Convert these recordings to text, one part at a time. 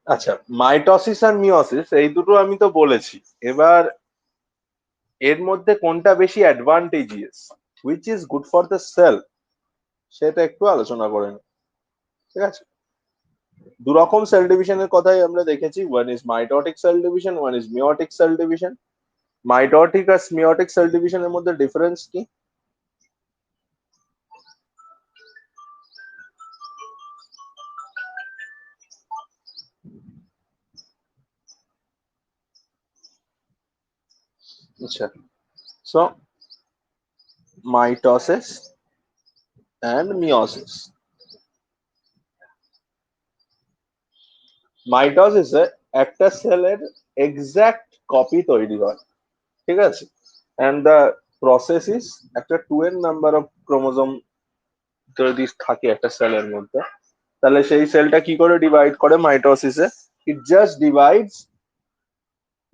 আচ্ছা, মাইটোসিস আর মিওসিস এই দুটো আমি তো বলেছি। এবার এর মধ্যে কোনটা বেশি advantageous, which is good for the cell, সেটা একটু আলোচনা করে নিই। ঠিক আছে, দু রকম সেল ডিভিশনের কথাই আমরা দেখেছি, one is mitotic cell division, one is meiotic cell division. Mitotic আর মিওটিক সেল ডিভিশনের মধ্যে ডিফারেন্স কি? আচ্ছা, সো মাইটোসিস অ্যান্ড মিওসিস। মাইটোসিসে একটা সেলের এক্সাক্ট কপি তৈরি হয়, ঠিক আছে, অ্যান্ড দ্য প্রসেস ইজ একটা 2n নাম্বার অফ ক্রোমোজোম যদি থাকে একটা সেলের মধ্যে, তাহলে সেই সেলটা কি করে ডিভাইড করে মাইটোসিসে? It just divides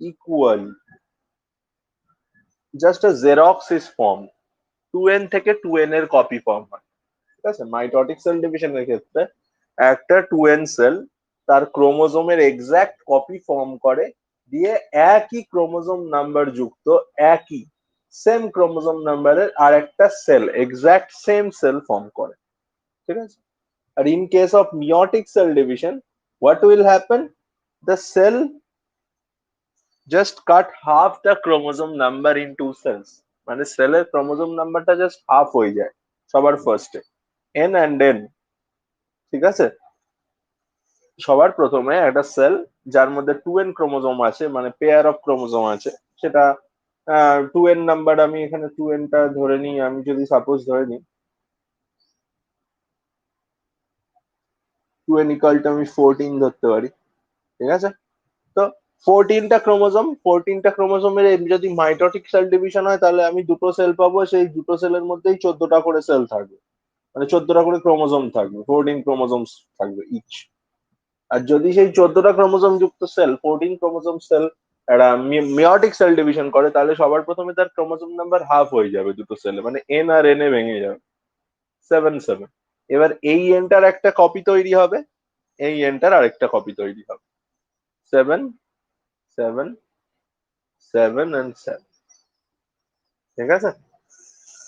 equally, just a xerox is form, 2n থেকে 2n এর কপি ফর্ম হয়। ঠিক আছে, মাইটোটিক সেল ডিভিশনের ক্ষেত্রে একটা 2n সেল তার ক্রোমোজোমের এক্সাক্ট কপি ফর্ম করে, দিয়ে একই ক্রোমোজোম নাম্বার যুক্ত একই সেম ক্রোমোজোম নাম্বারের আর একটা cell, exact same cell form করে। ঠিক আছে, আর in case of meiotic cell division, what will happen, the cell just cut half the chromosome number in two cells, মানে সেলের ক্রোমোজোম নাম্বারটা জাস্ট হাফ হয়ে যায় সবার ফার্স্টে, এন অ্যান্ড এন। ঠিক আছে, সবার প্রথমে একটা সেল যার মধ্যে 2n ক্রোমোজোম আছে, মানে পেয়ার অফ ক্রোমোজোম আছে, সেটা 2n নাম্বার, আমি এখানে 2n টা ধরে নিই, আমি যদি সাপোজ ধরে নিই 2n ইকাল টু আমি 14 ধরতে পারি। ঠিক আছে, তো 14টা ক্রোমোজোমের যদি মাইটোটিক সেল ডিভিশন হয়, তাহলে আমি দুটো সেল পাবো, সেই দুটো সেলের মধ্যেই 14টা করে সেল থাকবে, মানে 14টা করে ক্রোমোজোম থাকবে, 14 ক্রোমোজোম থাকবে ইচ। আর যদি সেই 14টা ক্রোমোজোম যুক্ত সেল, 14 ক্রোমোজোম সেল একটা মিওটিক সেল ডিভিশন করে, তাহলে সবার প্রথমে তার ক্রোমোজোম নাম্বার হাফ হয়ে যাবে দুটো সেলে, মানে এন আর এন এ ভেঙে যাবে, 7 7। এবার এই এনটার একটা কপি তৈরি হবে, এই এনটার আরেকটা কপি তৈরি হবে, 7 7 7 ঠিক আছে,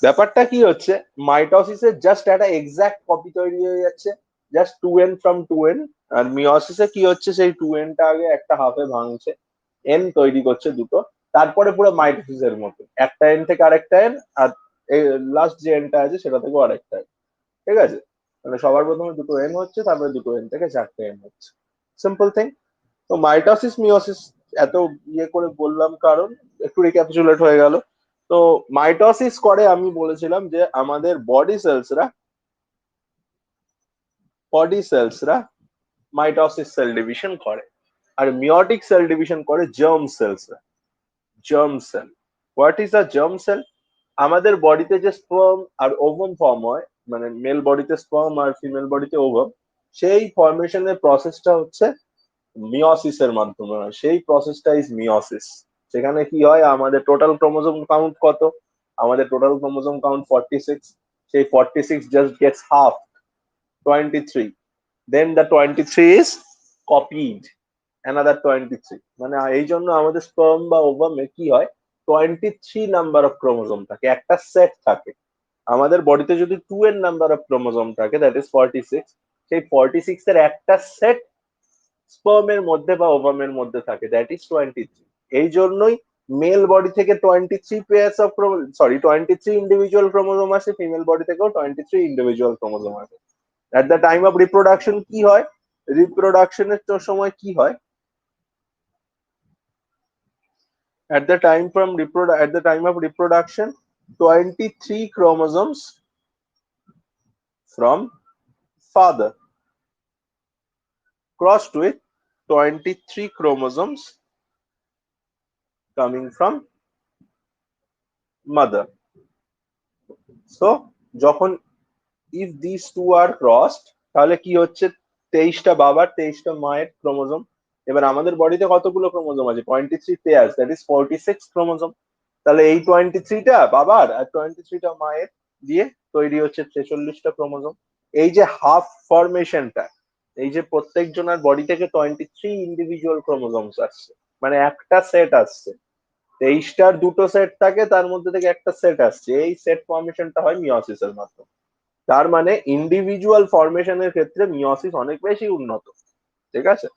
ব্যাপারটা কি হচ্ছে, মাইটোসিসে জাস্ট একটা এক্সাক্ট কপি তৈরি হয়ে যাচ্ছে, জাস্ট 2n ফ্রম 2n। আর মিওসিসে কি হচ্ছে, সেই 2n টা আগে একটা হাফে ভাঙছে, এন তৈরি করছে দুটো, তারপরে পুরো মাইটোসিসের মতো একটা এন থেকে আরেকটা এন, আর এই লাস্ট যে এনটা আছে সেটা থেকেও আরেকটা এন। ঠিক আছে, মানে সবার প্রথমে দুটো এন হচ্ছে, তারপরে দুটো এন থেকে চারটে এন হচ্ছে, সিম্পল থিং। তো মাইটোসিস মিওসিস এত ইয়ে করে বললাম কারণ একটু রিক্যাপিচুলেট হয়ে গেল। তো মাইটোসিস করে আমি বলেছিলাম যে আমাদের বডি সেলসরা মাইটোসিস সেল ডিভিশন করে, আর মিওটিক সেল ডিভিশন করে জার্ম সেলসরা। Germ cell, what is a germ cell? আমাদের বডিতে যে স্পার্ম আর ওভাম ফর্ম হয়, মানে মেল বডিতে স্পার্ম আর ফিমেল বডিতে ওভাম, সেই ফর্মেশনের প্রসেসটা হচ্ছে মিওসিসের মাধ্যমে হয়, সেই প্রসেসটা ইজ মিওসিস। সেখানে কি হয়, আমাদের টোটাল ক্রোমোজোম কাউন্ট কত? আমাদের টোটাল ক্রোমোজোম কাউন্ট 46, সেই 46 just gets half, 23, then the 23 is copied another 23, মানে এই জন্য আমাদের স্পার্ম বা ওভামে কি হয়, 23 নাম্বার অফ ক্রোমোজোম থাকে, একটা সেট থাকে। আমাদের বডিতে যদি 2n নাম্বার অফ ক্রোমোজোম থাকে, দ্যাট ইজ 46, সেই 46 এর একটা সেট স্পার্মের মধ্যে বা ওভামের মধ্যে থাকে, দ্যাট ইজ 23। এই জন্যই মেল বডি থেকে 23 pairs of, sorry 23 individual chromosome আসে, ফিমেল বডি থেকেও 23 ইন্ডিভিজুয়াল ক্রোমোজোম আসে। At the time of reproduction কি হয়, রিপ্রোডাকশনের সময় কি হয়, at the time of reproduction, 23 chromosomes from father crossed with 23 chromosomes coming from mother. So যখন if these two are crossed, তাহলে কি হচ্ছে, 23টা বাবার 23টা মায়ের ক্রোমোজোম। এবার আমাদের বডিতে কতগুলো ক্রোমোজোম আছে, 23 পেয়ার্স, দ্যাট ইজ 46 ক্রোমোজোম। তাহলে এই 23টা বাবার আর 23টা মায়ের দিয়ে তৈরি হচ্ছে 46টা ক্রোমোজোম। এই যে হাফ ফরমেশনটা, এই যে প্রত্যেকজনের বডি থেকে 23 ইন্ডিভিজুয়াল ক্রোমোজোমস আসছে, মানে একটা সেট আসছে। 23টার দুটো সেট থাকে, তার মধ্যে থেকে একটা সেট আসছে, এই সেট ফর্মেশনটা হয় মিওসিসের মাধ্যমে। তার মানে ইন্ডিভিজুয়াল ফরমেশনের ক্ষেত্রে মিওসিস অনেক বেশি উন্নত। ঠিক আছে।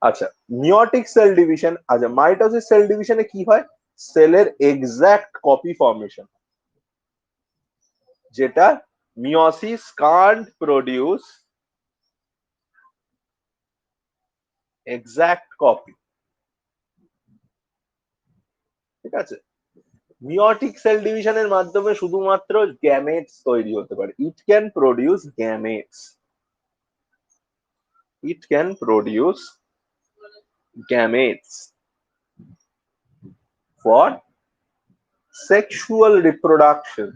আচ্ছা, মিওটিক সেল ডিভিশন। আচ্ছা, মাইটোসিস সেল ডিভিশনে কি হয়? সেলের এক্সাক্ট কপি ফর্মেশন, যেটা meiosis can't produce exact copy. ঠিক আছে। মিওটিক সেল ডিভিশনের মাধ্যমে শুধুমাত্র গ্যামেটস তৈরি হতে পারে। It can produce gametes, it can produce gametes for sexual reproduction.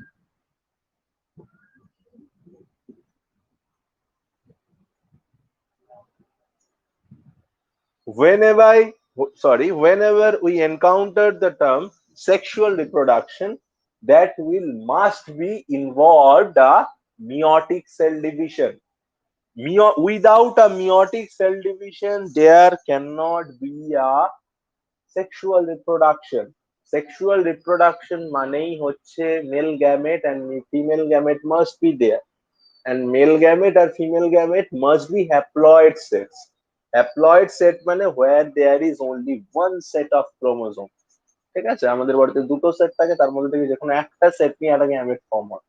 Whenever we encounter the term sexual reproduction, that will must be involved a meiotic cell division. Without a meiotic cell division, there cannot be a sexual reproduction. Sexual reproduction মানেই হচ্ছে male gamete and female gamete must be there, and male gamete or female gamete must be haploid sets. Haploid set মানে where there is only one set of chromosome. ঠিক আছে, আমাদের বডিতে দুটো set থাকে, তার মধ্যে থেকে যে কোনো একটা সেট নিয়ে একটা গ্যামেট ফর্ম হয়।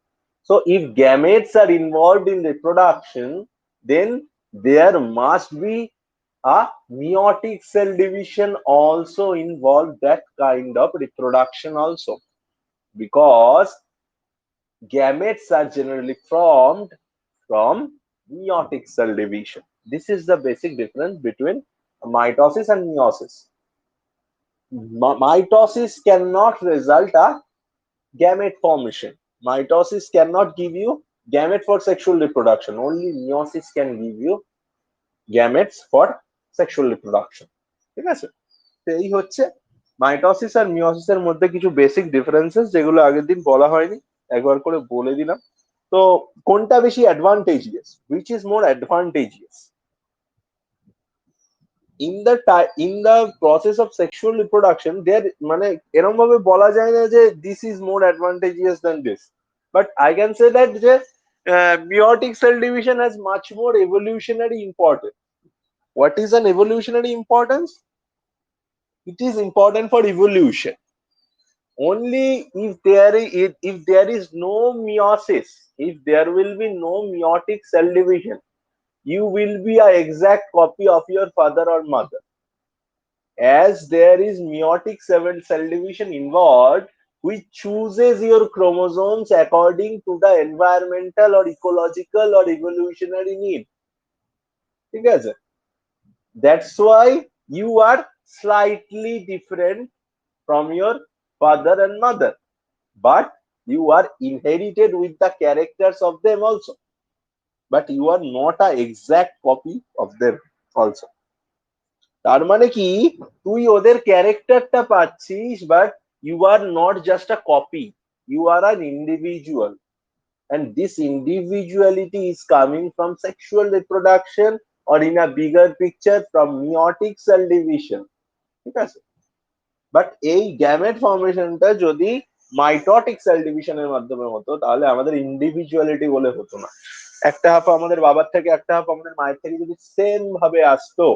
So if gametes are involved in reproduction, then there must be a meiotic cell division also involved that kind of reproduction also, because gametes are generally formed from meiotic cell division. This is the basic difference between mitosis and meiosis. Mitosis cannot result a gamete formation. Mitosis cannot give you gamete for sexual reproduction. Only meiosis can give you gametes for sexual reproduction. ঠিক আছে। তো এই হচ্ছে mitosis আর মিওসিসের মধ্যে কিছু basic differences, যেগুলো আগের দিন বলা হয়নি, একবার করে বলে দিলাম। তো কোনটা বেশি advantageous, which is more advantageous in the process of sexual reproduction? there মানে এরকম ভাবে বলা যায় না যে this is more advantageous than this, but I can say that যে meiotic cell division has much more evolutionary importance. What is an evolutionary importance? It is important for evolution. Only if there is no meiosis, if there will be no meiotic cell division, you will be an exact copy of your father or mother. As there is meiotic cell division involved, which chooses your chromosomes according to the environmental or ecological or evolutionary need. ঠিক আছে? That's why you are slightly different from your father and mother, but you are inherited with the characters of them also, but you are not an exact copy of them also. তার মানে কি, তুই ওদের ক্যারেক্টারটা পাচ্ছিস, but you are not just a copy, you are an individual, and this individuality is coming from sexual reproduction or in a bigger picture from meiotic cell division. ঠিক আছে। But এই গ্যামেট ফর্মেশনটা যদি মাইটোটিক সেল ডিভিশনের মাধ্যমে হতো, তাহলে আমাদের individuality বলে হতো না। একটা হাফ আমাদের বাবার থেকে, একটা হাফ আমাদের মায়ের থেকে যদি সেম ভাবে আসতো,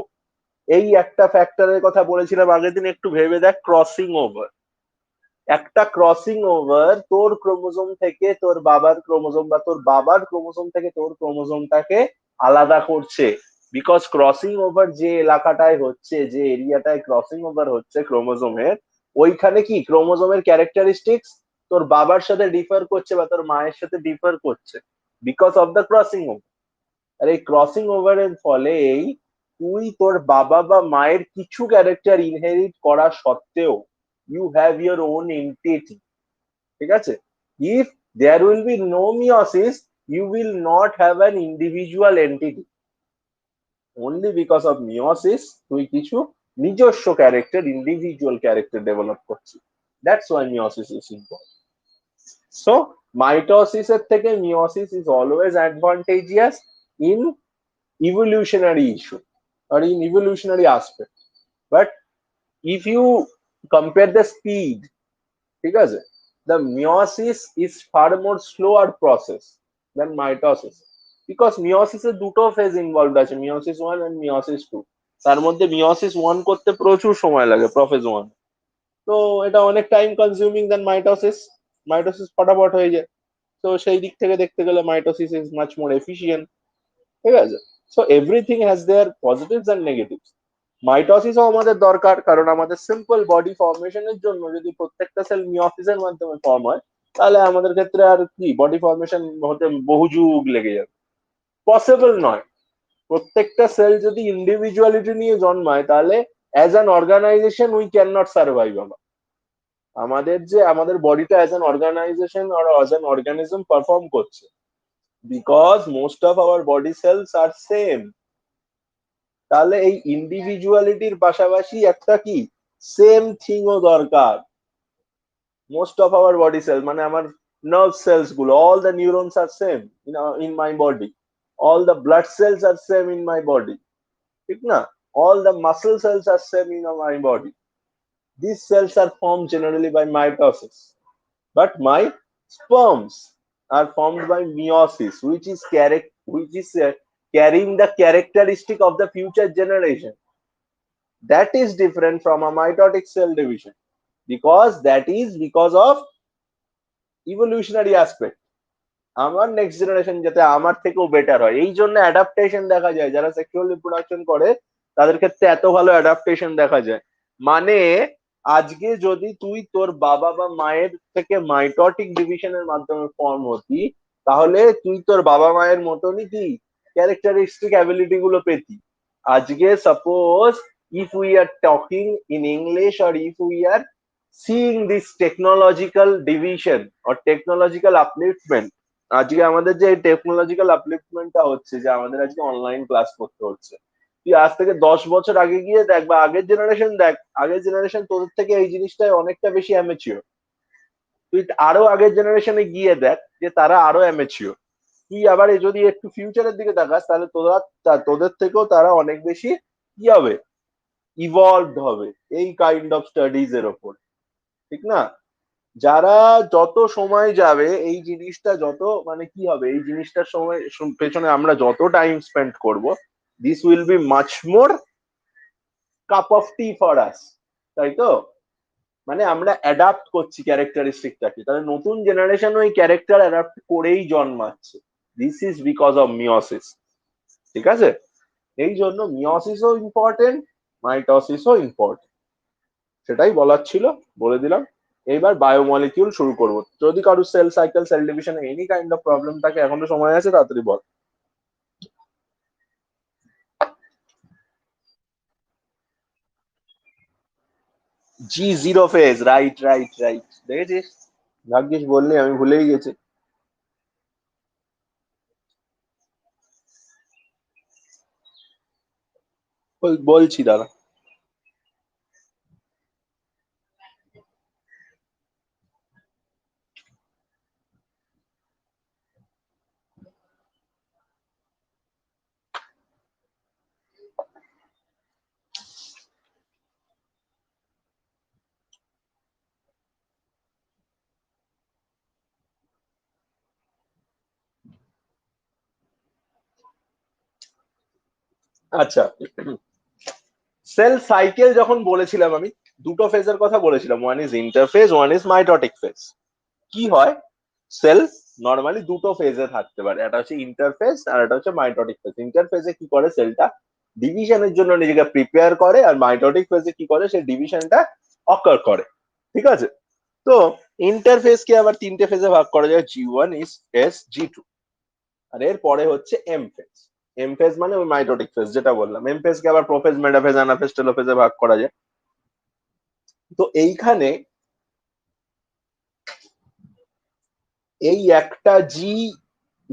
এই একটা ফ্যাক্টরের কথা বলেছিলাম আগের দিন, একটু ভেবে দেখ, ক্রসিং ওভার। একটা ক্রসিং ওভার তোর ক্রোমোজোম থেকে তোর বাবার ক্রোমোজোম, বা তোর বাবার ক্রোমোজোম থেকে তোর ক্রোমোজোমটাকে আলাদা করছে। বিকজ ক্রসিং ওভার যে এলাকাটায় হচ্ছে, যে এরিয়াটায় ক্রসিং ওভার হচ্ছে ক্রোমোজোমের, ওইখানে কি ক্রোমোজোমের ক্যারেক্টারিস্টিক্স তোর বাবার সাথে ডিফার করছে বা তোর মায়ের সাথে ডিফার করছে, because of the crossing over. আর এই ক্রসিং ওভারের ফলে তুই তোর বাবা বা মায়ের কিছু ক্যারেক্টার ইনহেরিট করা সত্ত্বেও you have your own entity. ঠিক আছে। If there will be no meiosis, you will not have an individual entity. Only because of meiosis তুই কিছু নিজস্ব ক্যারেক্টার, ইন্ডিভিজুয়াল ক্যারেক্টার ডেভেলপ করছিস। That's why meiosis is important. So mitosis এর থেকে meiosis is always advantageous in evolutionary issue or in evolutionary aspect. But if you compare the speed, ঠিক আছে, the meiosis is far more slower process than mitosis, because meiosis এ দুটো phase involved আছে, meiosis 1 and meiosis 2। তার মধ্যে meiosis 1 করতে প্রচুর সময় লাগে, প্রোফেজ 1। তো এটা অনেক time consuming than mitosis. Mitosis ফটাফট হয়ে যায়। তো সেই দিক থেকে দেখতে গেলে mitosis is much more efficient, ঠিক আছে। So everything has their positives and negatives. মাইটোসিসও আমাদের দরকার, কারণ আমাদের সিম্পল বডি ফর্মেশনের জন্য যদি প্রত্যেকটা সেল মিওসিসের মাধ্যমে ফর্ম হয়, তাহলে আমাদের ক্ষেত্রে আর কি বডি ফর্মেশন হতে বহু যুগ লেগে যাবে, পসিবল নয়। প্রত্যেকটা সেল যদি ইন্ডিভিজুয়ালিটি নিয়ে জন্মায়, তাহলে as an organization we cannot survive. আমাদের যে আমাদের বডিটা অ্যাজ অ্যান অর্গানাইজেশন আর অ্যাজ অ্যান অর্গানিজম পারফর্ম করছে, because most of our body cells are same. তাহলে এই ইন্ডিভিজুয়ালিটির পাশাপাশি একটা কি সেম থিংও দরকার। Most of our body cell মানে আমার নার্ভ সেলস গুলো, all the neurons are same in my body, all the blood cells are same in my body, ঠিক না? All the muscle cells are same in my body. These cells are formed generally by mitosis, but my sperms are formed by meiosis, which is carrying the characteristic of the future generation. That is different from a mitotic cell division, because that is because of evolutionary aspect. আমার next generation যাতে আমার থেকেও better হয়, এই জন্য adaptation দেখা যায়। যারা সেক্সুয়াল রিপ্রোডাকশন করে তাদের ক্ষেত্রে এত ভালো অ্যাডাপ্টেশন দেখা যায়। মানে আজকে যদি তুই তোর বাবা বা মায়ের থেকে মাইটোটিক ডিভিশনের মাধ্যমে ফর্ম হতি, তাহলে তুই তোর বাবা মায়ের মতনই কি ক্যারেক্টারিস্টিক অ্যাবিলিটি গুলো পেতি। আজকে suppose if we are talking in English or if we are seeing this technological division or technological আপলিফটমেন্ট, আজকে আমাদের যে টেকনোলজিক্যাল আপলিফটমেন্টটা হচ্ছে, যে আমাদের আজকে অনলাইন ক্লাস করতে হচ্ছে, তুই আজ থেকে 10 বছর আগে গিয়ে দেখ বা আগের জেনারেশন দেখ, আগের জেনারেশন তোদের থেকে এই জিনিসটায় অনেকটা বেশি অ্যামেচিওর। তুই আরো আগের জেনারেশনে গিয়ে দেখ যে তারা আরো অ্যামেচিওর। তুই আবার যদি একটু ফিউচারের দিকে তাকাস, তাহলে তোদের থেকেও তারা অনেক বেশি কি হবে, ইভলভড হবে এই কাইন্ড অফ স্টাডিজ এর ওপর, ঠিক না? যারা যত সময় যাবে এই জিনিসটা যত মানে কি হবে, এই জিনিসটার সময় পেছনে আমরা যত টাইম স্পেন্ড করব, this will be much more cup of T for us, তাই তো? মানে আমরা অ্যাডাপ্ট করছি ক্যারেক্টারিস্টিকটাকে, তাহলে নতুন জেনারেশন ওই ক্যারেক্টার অ্যাডাপ্ট করেই জন্মাচ্ছে। This is because of meiosis, ঠিক আছে? এই জন্য মিওসিসও ইম্পর্টেন্ট, মাইটোসিসও ইম্পর্টেন্ট। সেটাই বলার ছিল, বলে দিলাম। এইবার বায়োমলিকিউল শুরু করবো। যদি কারো সেল সাইকেল, সেল ডিভিশনে এনি কাইন্ড অফ প্রবলেম থাকে, এখনো সময় আছে, তাড়াতাড়ি বল। G0 phase, right right right, দেখেছিস? ভাগ্যিস বললি, আমি ভুলেই গেছি। বলছি দাদা। আচ্ছা, সেল সাইকেল যখন বলেছিলাম আমি, দুটো ফেজের কথা বলেছিলাম, one is interphase, one is mitotic phase. কি হয়, সেল নর্মালি দুটো ফেজে থাকতে পারে, একটা হচ্ছে ইন্টারফেজ আর একটা হচ্ছে মাইটোটিক ফেজ। ইন্টারফেজে কি করে, সেলটা ডিভিশনের জন্য নিজেকে প্রিপেয়ার করে, আর মাইটোটিক ফেজে কি করে, সে ডিভিশনটা অকার করে, ঠিক আছে? তো ইন্টারফেস কে আবার তিনটে ফেজে ভাগ করা যায়, G1, G2, আর এর পরে হচ্ছে এম ফেজ। এম ফেজ মানে ওই মাইটোটিক ফেজ যেটা বললাম। এম ফেজ কে আবার প্রোফেজ, মেটাফেজ, অ্যানাফেজ, টেলোফেজে ভাগ করা যায়। তো এইখানে এই একটা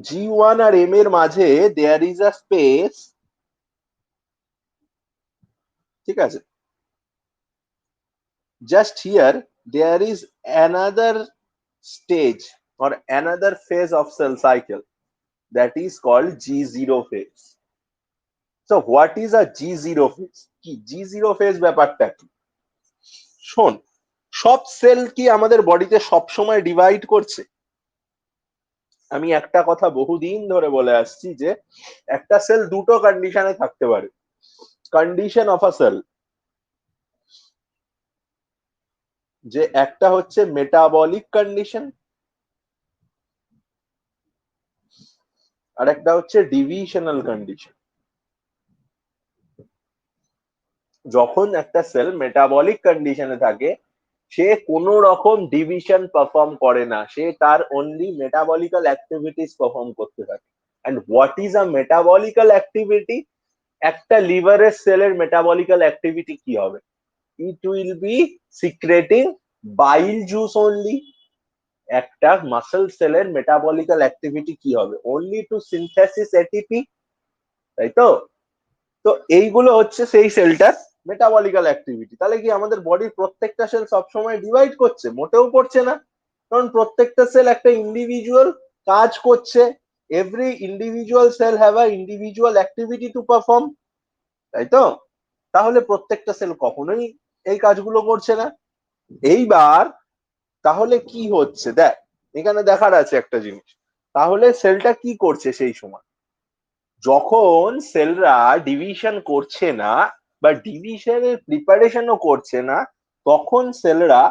G1 আর এম এর মাঝে দেয়ার ইজ আ স্পেস, ঠিক আছে? Just here there is another stage or another phase of cell cycle that is called G0 phase. So what is a G zero phase? কি জি জিরো ফেজ ব্যাপারটা কি? শোন, সব sell কি আমাদের বডিতে সব সময় ডিভাইড করছে? আমি একটা কথা বহুদিন ধরে বলে আসছি যে একটা সেল দুটো কন্ডিশনে থাকতে পারে। কন্ডিশন অফ আ সেল, যে একটা হচ্ছে মেটাবলিক কন্ডিশন আর একটা হচ্ছে ডিভিশনাল কন্ডিশন। যখন একটা সেল মেটাবলিক কন্ডিশনে থাকে সে কোনো রকম ডিভিশন পারফর্ম করে না, সে তার অনলি মেটাবলিক্যাল অ্যাক্টিভিটিস পারফর্ম করতে থাকে। And what is a metabolical activity? একটা লিভারের সেলের মেটাবলিক্যাল অ্যাক্টিভিটি কি হবে? It will be secreting bile juice only. একটা মাসল সেলের মেটাবলিক্যাল অ্যাক্টিভিটি কি হবে? অনলি টু সিনথেসিস এটিপি, তাই তো? তো এইগুলো হচ্ছে সেই সেলটার মেটাবলিক্যাল অ্যাক্টিভিটি। তাহলে কি আমাদের বডির প্রত্যেকটা সেল সবসময় ডিভাইড করছে? মোটেও করছে না, কারণ প্রত্যেকটা সেল একটা ইন্ডিভিজুয়াল কাজ করছে। Every individual cell have a individual activity to perform, তাই তো? তাহলে প্রত্যেকটা সেল কখনোই এই কাজগুলো করছে না। এইবার তাহলে কি হচ্ছে দেখ, এখানে দেখার আছে একটা জিনিস। তাহলে সেলটা কি করছে সেই সময়? যখন সেলরা ডিভিশন করছে না বা ডিভিশনের প্রিপারেশনও করছে না, তখন সেলরা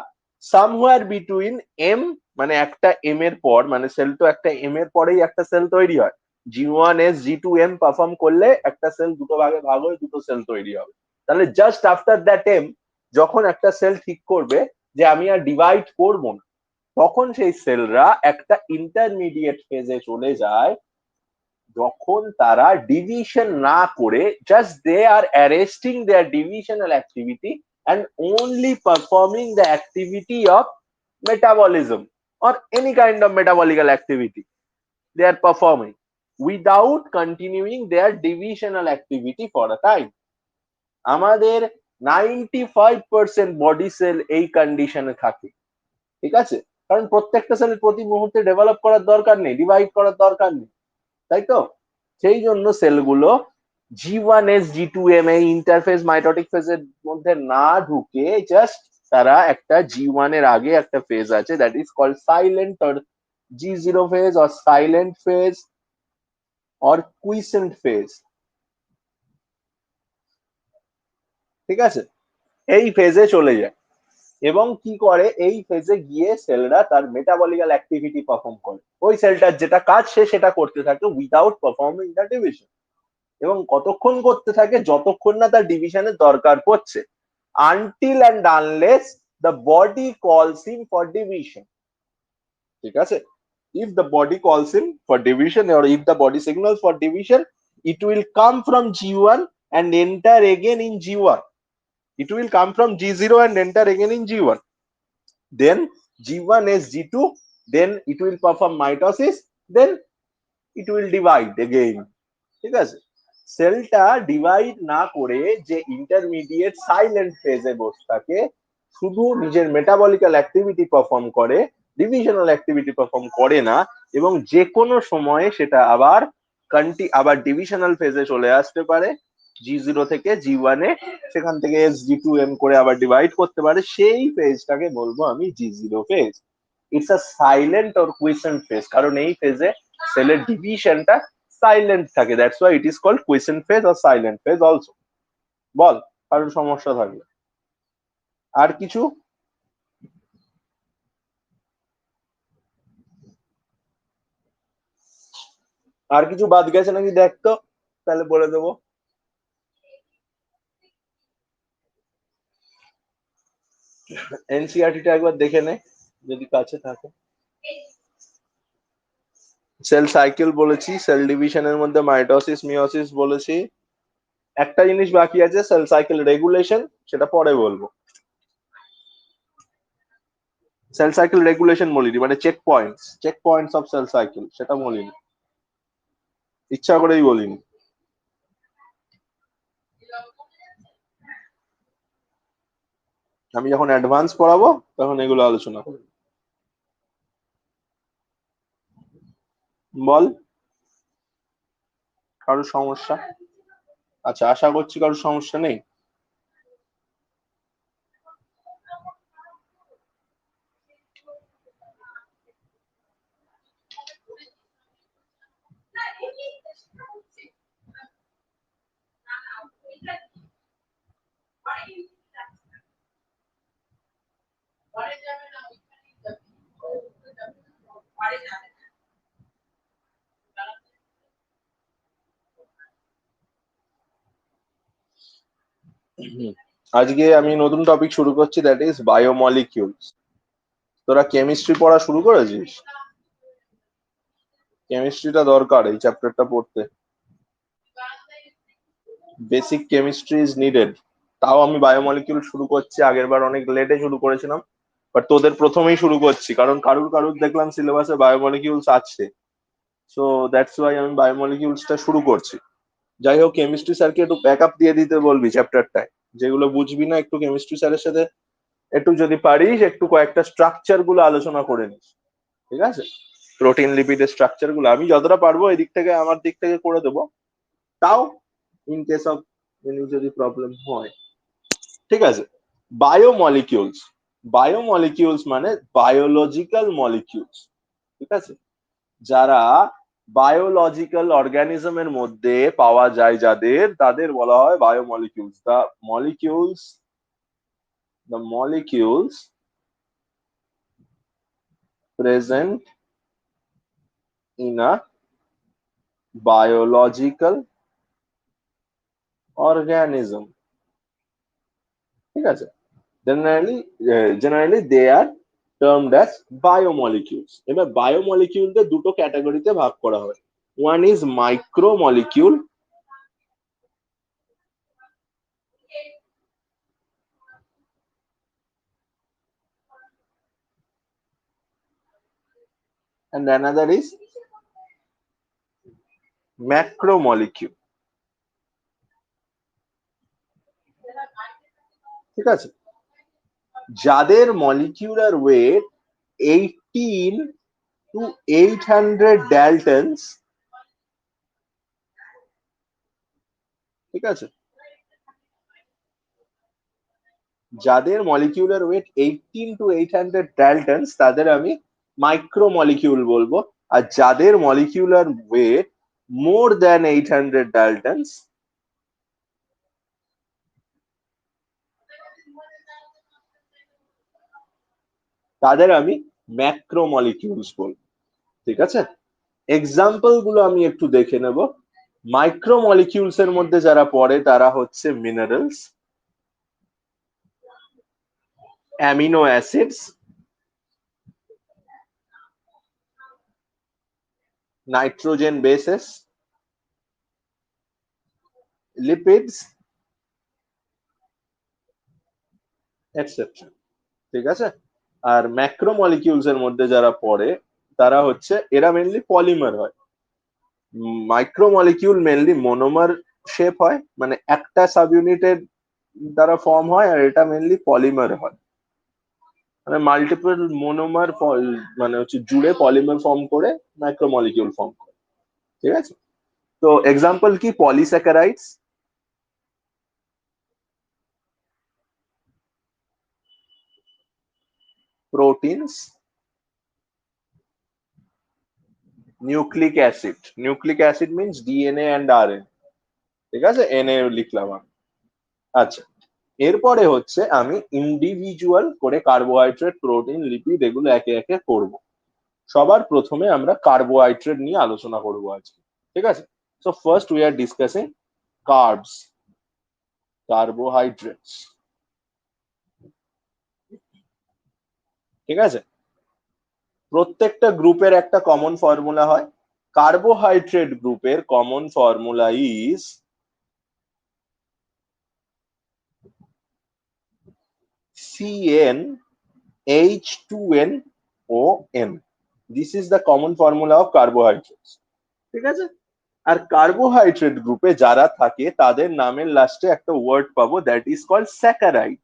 সামওয়্যার বিটুইন এম, মানে একটা এম এর পর, মানে সেল তো একটা এম এর পরেই একটা সেল তৈরি হয়। G1S G2M পারফর্ম করলে একটা সেল দুটো ভাগে ভাগ হয়ে দুটো সেল তৈরি হবে। তাহলে জাস্ট আফটার দ্যাট এম, যখন একটা সেল ঠিক করবে যে আমি আর ডিভাইড করব না, তখন সেই সেলরা একটা ইন্টারমিডিয়েট ফেজে চলে যায়, যখন তারা ডিভিশন না করে just they are arresting their divisional activity and only performing the activity of metabolism or any kind of metabolical activity they are performing without continuing their divisional activity for a time. আমাদের 95% body sell এই কন্ডিশনে থাকে, ঠিক আছে? কারণ প্রত্যেকটা sell প্রতি মুহূর্তে ডেভেলপ করার দরকার নেই, ডিভাইড করার দরকার নেই, তাই তো? সেই জন্য সেলগুলো G1S G2M এই ইন্টারফেস মাইটোটিক ফেজের মধ্যে না ঢুকে জাস্ট তারা একটা G1 এর আগে একটা ফেজ আছে, that is called silent or G0 phase or silent phase or quiescent phase, ঠিক আছে? এই ফেজে চলে যায় এবং কি করে, এই ফেজে গিয়ে সেলরা তার মেটাবলিক্যাল অ্যাক্টিভিটি পারফর্ম করে। ওই সেলটার যেটা কাজ সে সেটা করতে থাকে উইদাউট পারফর্মিং দ্য ডিভিশন। এবং কতক্ষণ করতে থাকে? যতক্ষণ না তার ডিভিশনের দরকার পড়ছে, until and unless the body কলস হিম ফর ডিভিশন, ঠিক আছে? ইফ দ্য বডি কলস him for division or if the body signals for division, it will come from G1 and enter again in G1. It will come from G0 and enter again in G1. Then G1 is G2, then it will perform mitosis, then it will divide again, ঠিক আছে? সেলটা divide না করে যে intermediate silent ফেজে বসে থাকে, শুধু নিজের মেটাবলিক্যাল অ্যাক্টিভিটি পারফর্ম করে, ডিভিশনাল অ্যাক্টিভিটি পারফর্ম করে না, এবং যে কোনো সময়ে সেটা আবার ডিভিশনাল ফেজে চলে আসতে পারে, G0 থেকে G1 এ, সেখান থেকে G2M করে আবার ডিভাইড করতে পারে, সেই ফেজটাকে বলবো আমি G0 phase. It's a silent or quiescent phase, কারণ এই ফেজে সেলের ডিভিশনটা সাইলেন্ট থাকে, that's why it is called quiescent phase or silent phase also. বল, কারোর সমস্যা থাকলে। আর কিছু? আর কিছু বাদ গেছে নাকি দেখ তো, তাহলে বলে দেবো। এনসিআরটিটা একবার দেখে নে যদি কাছে থাকে। সেল সাইকেল বলেছি, সেল ডিভিশনের মধ্যে মাইটোসিস মিওসিস বলেছি। একটা জিনিস বাকি আছে, সেল সাইকেল রেগুলেশন, সেটা পরে বলবো। সেল সাইকেল রেগুলেশন বলিনি, মানে check points of cell cycle, সেটা বলিনি, ইচ্ছা করেই বলিনি। আমি যখন অ্যাডভান্স পড়াবো তখন এগুলো আলোচনা করবো। বল, কারোর সমস্যা? আচ্ছা, আশা করছি কারোর সমস্যা নেই। আজকে আমি নতুন টপিক শুরু করছি, দ্যাট ইজ বায়োমলিকিউলস। তোরা কেমিস্ট্রি পড়া শুরু করেছিস? কেমিস্ট্রিটা দরকার এই চ্যাপ্টারটা পড়তে। Basic chemistry is needed. তাও আমি বায়োমলিকিউল শুরু করছি, আগের বার অনেক লেটে শুরু করেছিলাম, বাট তোদের প্রথমেই শুরু করছি, কারণ কারুর কারুর দেখলাম সিলেবাসে বায়োমলিকিউলস আছে। সো দ্যাটস ওয়াই আমি বায়োমলিকিউলসটা শুরু করছি। যাই হোক, কেমিস্ট্রি স্যারকে একটু ব্যাকআপ দিয়ে দিতে বলবি চ্যাপ্টারটায়, যেগুলো বুঝবি না একটু কেমিস্ট্রি স্যারের সাথে একটু যদি পারিস একটু কয়েকটা স্ট্রাকচার গুলো আলোচনা করে নিস, ঠিক আছে? প্রোটিন লিপিডের স্ট্রাকচার গুলো আমি যতটা পারবো এই দিক থেকে, আমার দিক থেকে করে দেবো। তাও ইন কেস অফ এনি যদি প্রবলেম হয়, ঠিক আছে? বায়োমলিকিউলস, বায়োমলিকিউলস মানে বায়োলজিক্যাল মলিকিউলস, ঠিক আছে? যারা বায়োলজিক্যাল অর্গানিজমের মধ্যে পাওয়া যায়, যাদের, তাদের বলা হয় biomolecules. The molecules present in a biological organism, ঠিক আছে? Generally they are termed as biomolecules. এবার বায়োমলিকিউলকে দুটো ক্যাটাগরিতে ভাগ করা হয়। One is micromolecule, and another is macromolecule, ঠিক আছে? যাদের মলিকিউলার ওয়েট 18 টু 800 ডালটনস, ঠিক আছে? যাদের মলিকিউলার ওয়েট 18 টু 800 ডালটনস তাদের আমি মাইক্রোমলিকিউল বলবো। আর যাদের মলিকিউলার ওয়েট মোর দ্যান 800 ডালটনস তাদের আমি ম্যাক্রোমলিকিউলস বলবো, ঠিক আছে? এক্সাম্পল গুলো আমি একটু দেখে নেব। মাইক্রোমলিকিউলস এর মধ্যে যারা পড়ে তারা হচ্ছে minerals, amino acids, nitrogen bases, lipids, etcetera, ঠিক আছে? আর ম্যাক্রোমলিকিউলস এর মধ্যে যারা পড়ে তারা হচ্ছে, এরা মেনলি পলিমার হয়। মাইক্রোমলিকিউল মেনলি মনোমার শেপ হয়, মানে একটা সাব ইউনিটের দ্বারা ফর্ম হয়, আর এটা মেনলি পলিমার হয়, মানে মাল্টিপল মনোমার, মানে হচ্ছে জুড়ে পলিমার ফর্ম করে মাইক্রোমলিকিউল ফর্ম করে, ঠিক আছে? তো এক্সাম্পল কি? Polysaccharides, proteins, nucleic acid. Nucleic acid means DNA and RNA, ঠিক আছে? এনএ লিখলাম আমি। আচ্ছা, এরপরে হচ্ছে আমি ইন্ডিভিজুয়াল করে কার্বোহাইড্রেট, প্রোটিন, লিপিড এগুলো একে একে করব। সবার প্রথমে আমরা কার্বোহাইড্রেট নিয়ে আলোচনা করব আজকে, ঠিক আছে? So first we are discussing carbs, carbohydrates, ঠিক আছে? প্রত্যেকটা গ্রুপের একটা কমন ফর্মুলা হয়। কার্বোহাইড্রেট গ্রুপের common formula is CnH2nOn. This is the common formula of carbohydrates, ঠিক আছে? আর কার্বোহাইড্রেট গ্রুপে যারা থাকে তাদের নামের লাস্টে একটা ওয়ার্ড পাবো, that is called saccharide.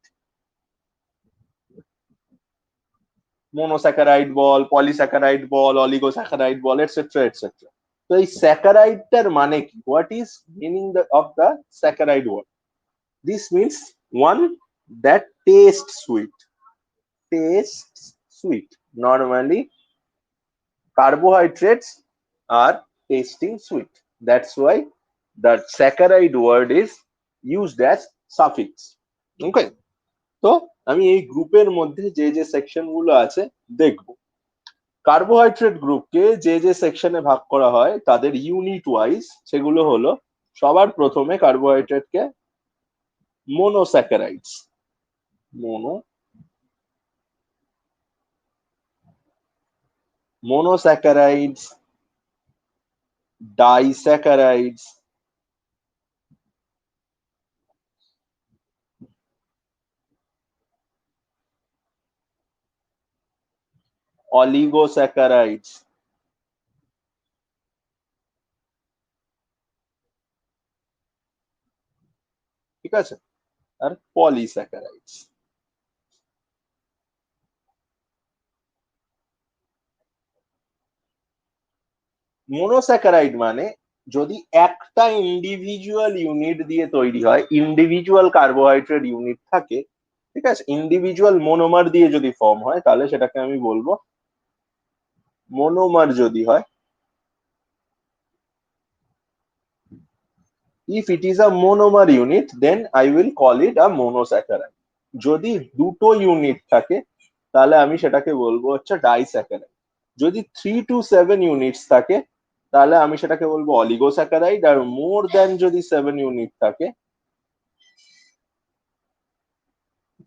Monosaccharide বল, পলিস্যাকারাইড বল, অলিগোস্যাকারাইড বল, এটসেট্রা এটসেট্রা, তো এই স্যাকারাইডটার মানে কি? What is meaning of the saccharide word? This means one that taste sweet, taste sweet. Normally carbohydrates are tasting sweet. That's why the saccharide word is used as suffix. Okay, তো আমি এই গ্রুপের মধ্যে যে যে সেকশন গুলো আছে দেখবো। কার্বোহাইড্রেট গ্রুপকে যে যে সেকশনে ভাগ করা হয় তাদের ইউনিট ওয়াইজ, সেগুলো হলো সবার প্রথমে কার্বোহাইড্রেটকে মোনোস্যাকারাইডস, মোনো monosaccharides, disaccharides, oligosaccharides, ঠিক আছে, আর পলিস্যাকারাইডস। মোনোস্যাকারাইড মানে যদি একটা ইন্ডিভিজুয়াল ইউনিট দিয়ে তৈরি হয়, ইন্ডিভিজুয়াল কার্বোহাইড্রেট ইউনিট থাকে, ঠিক আছে, ইন্ডিভিজুয়াল মোনোমার দিয়ে যদি ফর্ম হয় তাহলে সেটাকে আমি বলবো মোনোমার। যদি হয়, if it is a monomer unit then I will call it a monosaccharide. যদি দুটো ইউনিট থাকে তাহলে আমি সেটাকে বলবো হচ্ছে ডাইস্যাকারাইড। যদি 3 to 7 ইউনিটস থাকে তাহলে আমি সেটাকে বলবো অলিগোস্যাকারাইড, আর মোর দ্যান যদি 7 ইউনিট থাকে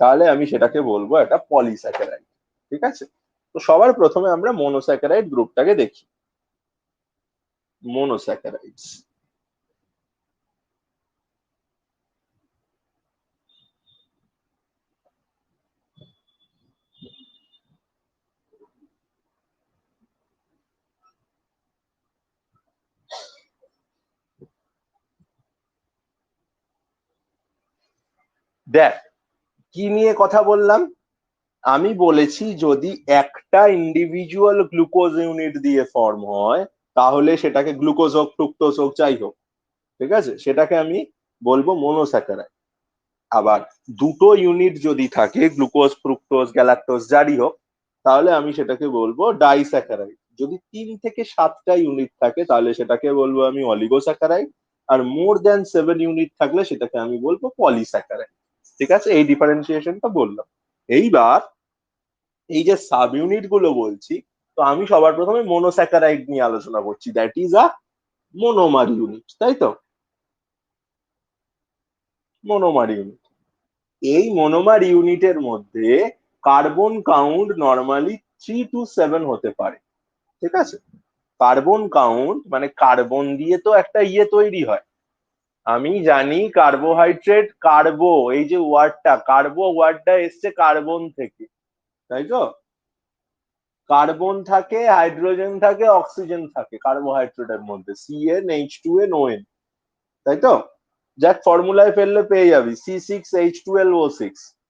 তাহলে আমি সেটাকে বলবো একটা পলিস্যাকারাইড। ঠিক আছে, তো সবার প্রথমে আমরা মোনোস্যাকারাইড গ্রুপটাকে দেখি। মোনোস্যাকারাইডস, দেখ কি নিয়ে কথা বললাম। আমি বলেছি যদি একটা ইন্ডিভিজুয়াল গ্লুকোজ ইউনিট দিয়ে ফর্ম হয় তাহলে সেটাকে গ্লুকোজ হোক, ফ্রুক্টোজ হোক, যাই হোক, ঠিক আছে, সেটাকে আমি বলবো মোনোস্যাকারাইড। আবার দুটো ইউনিট যদি থাকে, গ্লুকোজ, ফ্রুক্টোজ, গ্যালাক্টোজ, যাই হোক, তাহলে আমি সেটাকে বলবো ডাইস্যাকারাইড। যদি 3 থেকে 7টা ইউনিট থাকে তাহলে সেটাকে বলবো আমি অলিগোস্যাকারাইড, আর মোর দ্যান 7 ইউনিট থাকলে সেটাকে আমি বলবো পলিস্যাকারাইড। ঠিক আছে, এই ডিফারেন্সিয়েশনটা বললাম। এইবার এই যে সাব ইউনিট গুলো বলছি, তো আমি সবার প্রথমে মোনোস্যাকারাইড নিয়ে আলোচনা করছি, দ্যাট ইজ আ মোনোমার ইউনিট, তাই তো? মোনোমার ইউনিট, এই মোনোমার ইউনিটের মধ্যে কার্বন কাউন্ট নর্মালি 3 to 7 হতে পারে। ঠিক আছে, কার্বন কাউন্ট মানে কার্বন দিয়ে তো একটা ইয়ে তৈরি হয়। আমি জানি কার্বোহাইড্রেট, কার্বো, এই যে ওয়ার্ডটা, কার্বো ওয়ার্ডটা এসছে কার্বন থেকে, তাই তো? কার্বন থাকে, হাইড্রোজেন থাকে, অক্সিজেন থাকে কার্বোহাইড্রেটের মধ্যে, CnH2nOn, তাই তো? যাক ফর্মুলায় ফেললে পেয়ে যাবি C6H12O6,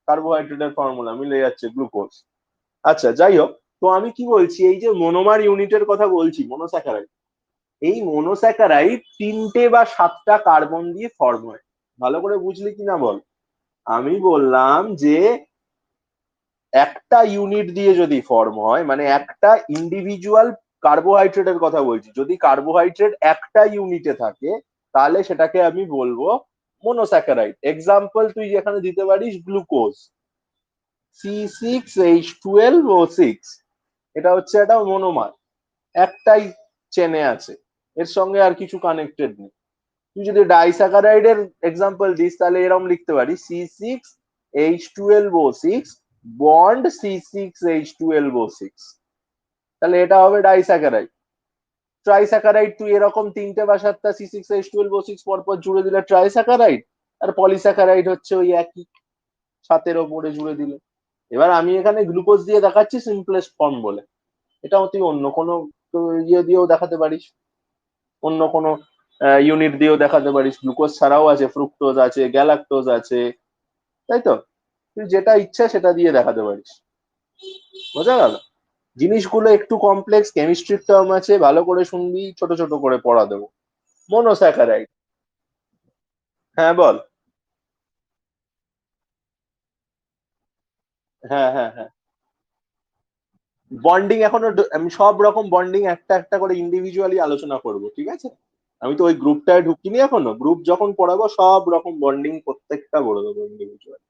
কার্বোহাইড্রেটের ফর্মুলা মিলে যাচ্ছে, গ্লুকোজ। আচ্ছা যাই হোক, তো আমি কি বলছি, এই যে মোনোমার ইউনিটের কথা বলছি, মোনোস্যাকারাইড, এই মোনোস্যাকারাইড 3টে বা 7টা কার্বন দিয়ে ফর্ম হয়। ভালো করে বুঝলি কিনা বল। আমি বললাম যে একটা ইউনিট দিয়ে যদি ফর্ম হয়, মানে একটা ইন্ডিভিজুয়াল কার্বোহাইড্রেটের কথা বলছি, যদি কার্বোহাইড্রেট একটা ইউনিটে থাকে তাহলে সেটাকে আমি বলবো মোনোস্যাকারাইড। এক্সাম্পল তুই যেখানে দিতে পারিস গ্লুকোজ, C6H12O6, এটা হচ্ছে একটা মনোমার, একটাই চেনে আছে, এর সঙ্গে আর কিছু কানেক্টেড নেই। তুই যদি ডাইস্যাকারাইডের এক্সাম্পল দিস তাহলে এরকম লিখতে পারিস C6H12O6 বন্ড C6H12O6, তাহলে এটা হবে ডাইস্যাকারাইড। ট্রাইস্যাকারাইড তুই এরকম 3টে বা 7টা C6H12O6 পরপর জুড়ে দিলে ট্রাইস্যাকারাইড, আর পলিস্যাকারাইড হচ্ছে ওই একই, 7এর ওপরে জুড়ে দিলে। এবার আমি এখানে গ্লুকোজ দিয়ে দেখাচ্ছি সিম্পলেস্ট ফর্ম বলে, এটাও তুই অন্য কোনো ইয়ে দিয়েও দেখাতে পারিস, অন্য কোনো ইউনিট দিয়েও দেখাতে পারিস। গ্লুকোজ ছাড়াও আছে, ফ্রুক্টোজ আছে, গ্যালাক্টোজ আছে, তাই তো? তুই যেটা ইচ্ছা সেটা দিয়ে দেখাতে পারিস। বোঝা গেল? জিনিসগুলো একটু কমপ্লেক্স, কেমিস্ট্রির টার্ম আছে, ভালো করে শুনবি, ছোট ছোট করে পড়া দেবো। মনোস্যাকারাইড। হ্যাঁ বল। হ্যাঁ হ্যাঁ হ্যাঁ। বন্ডিং এখনো আমি সব রকম বন্ডিং একটা একটা করে ইন্ডিভিজুয়ালি আলোচনা করব, ঠিক আছে? আমি তো ওই গ্রুপটায় ঢুকিনি এখনো, গ্রুপ যখন পড়াবো সব রকম বন্ডিং প্রত্যেকটা বলে দেবো ইন্ডিভিজুয়ালি।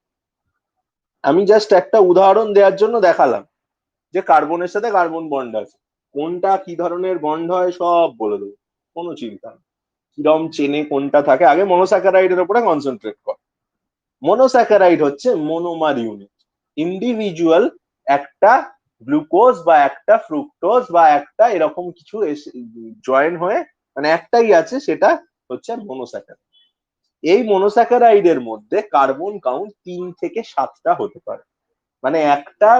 আমি জাস্ট একটা উদাহরণ দেওয়ার জন্য দেখালাম যে কার্বনের সাথে কার্বন বন্ড আছে, কোনটা কি ধরনের বন্ড হয় সব বলে দেবো, কোনো চিন্তা নেই। কিরম চেনে কোনটা থাকে, আগে মনোস্যাকারাইডের উপরে কনসেন্ট্রেট কর। মনোস্যাকারাইড হচ্ছে মনোমার ইউনিট, ইন্ডিভিজুয়াল একটা গ্লুকোজ বা একটা ফ্রুক্টোজ বা একটা এরকম কিছু জয়েন হয়ে মানে একটাই আছে, সেটা হচ্ছে মনোস্যাকারাইড। এই মনোস্যাকারাইডের মধ্যে কার্বন কাউন্ট 3 থেকে 7টা হতে পারে। মানে একটা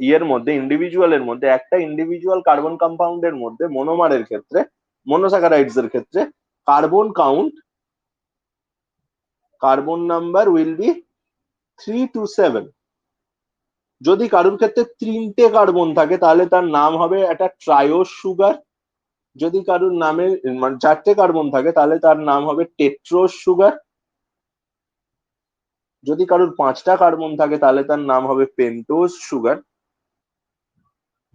ইয়ের মধ্যে, ইন্ডিভিজুয়ালের মধ্যে, একটা ইন্ডিভিজুয়াল কার্বন কম্পাউন্ডের মধ্যে মনোমারের ক্ষেত্রে, মনোস্যাকারাইডস এর ক্ষেত্রে carbon count, carbon number will be 3 to 7। যদি কারোর ক্ষেত্রে 3টে কার্বন থাকে তাহলে তার নাম হবে একটা ট্রায়োস সুগার। যদি কারোর নামে মানে 4টে কার্বন থাকে তাহলে তার নাম হবে টেট্রোস সুগার। যদি কারোর 5টা কার্বন থাকে তাহলে তার নাম হবে পেন্টোজ সুগার।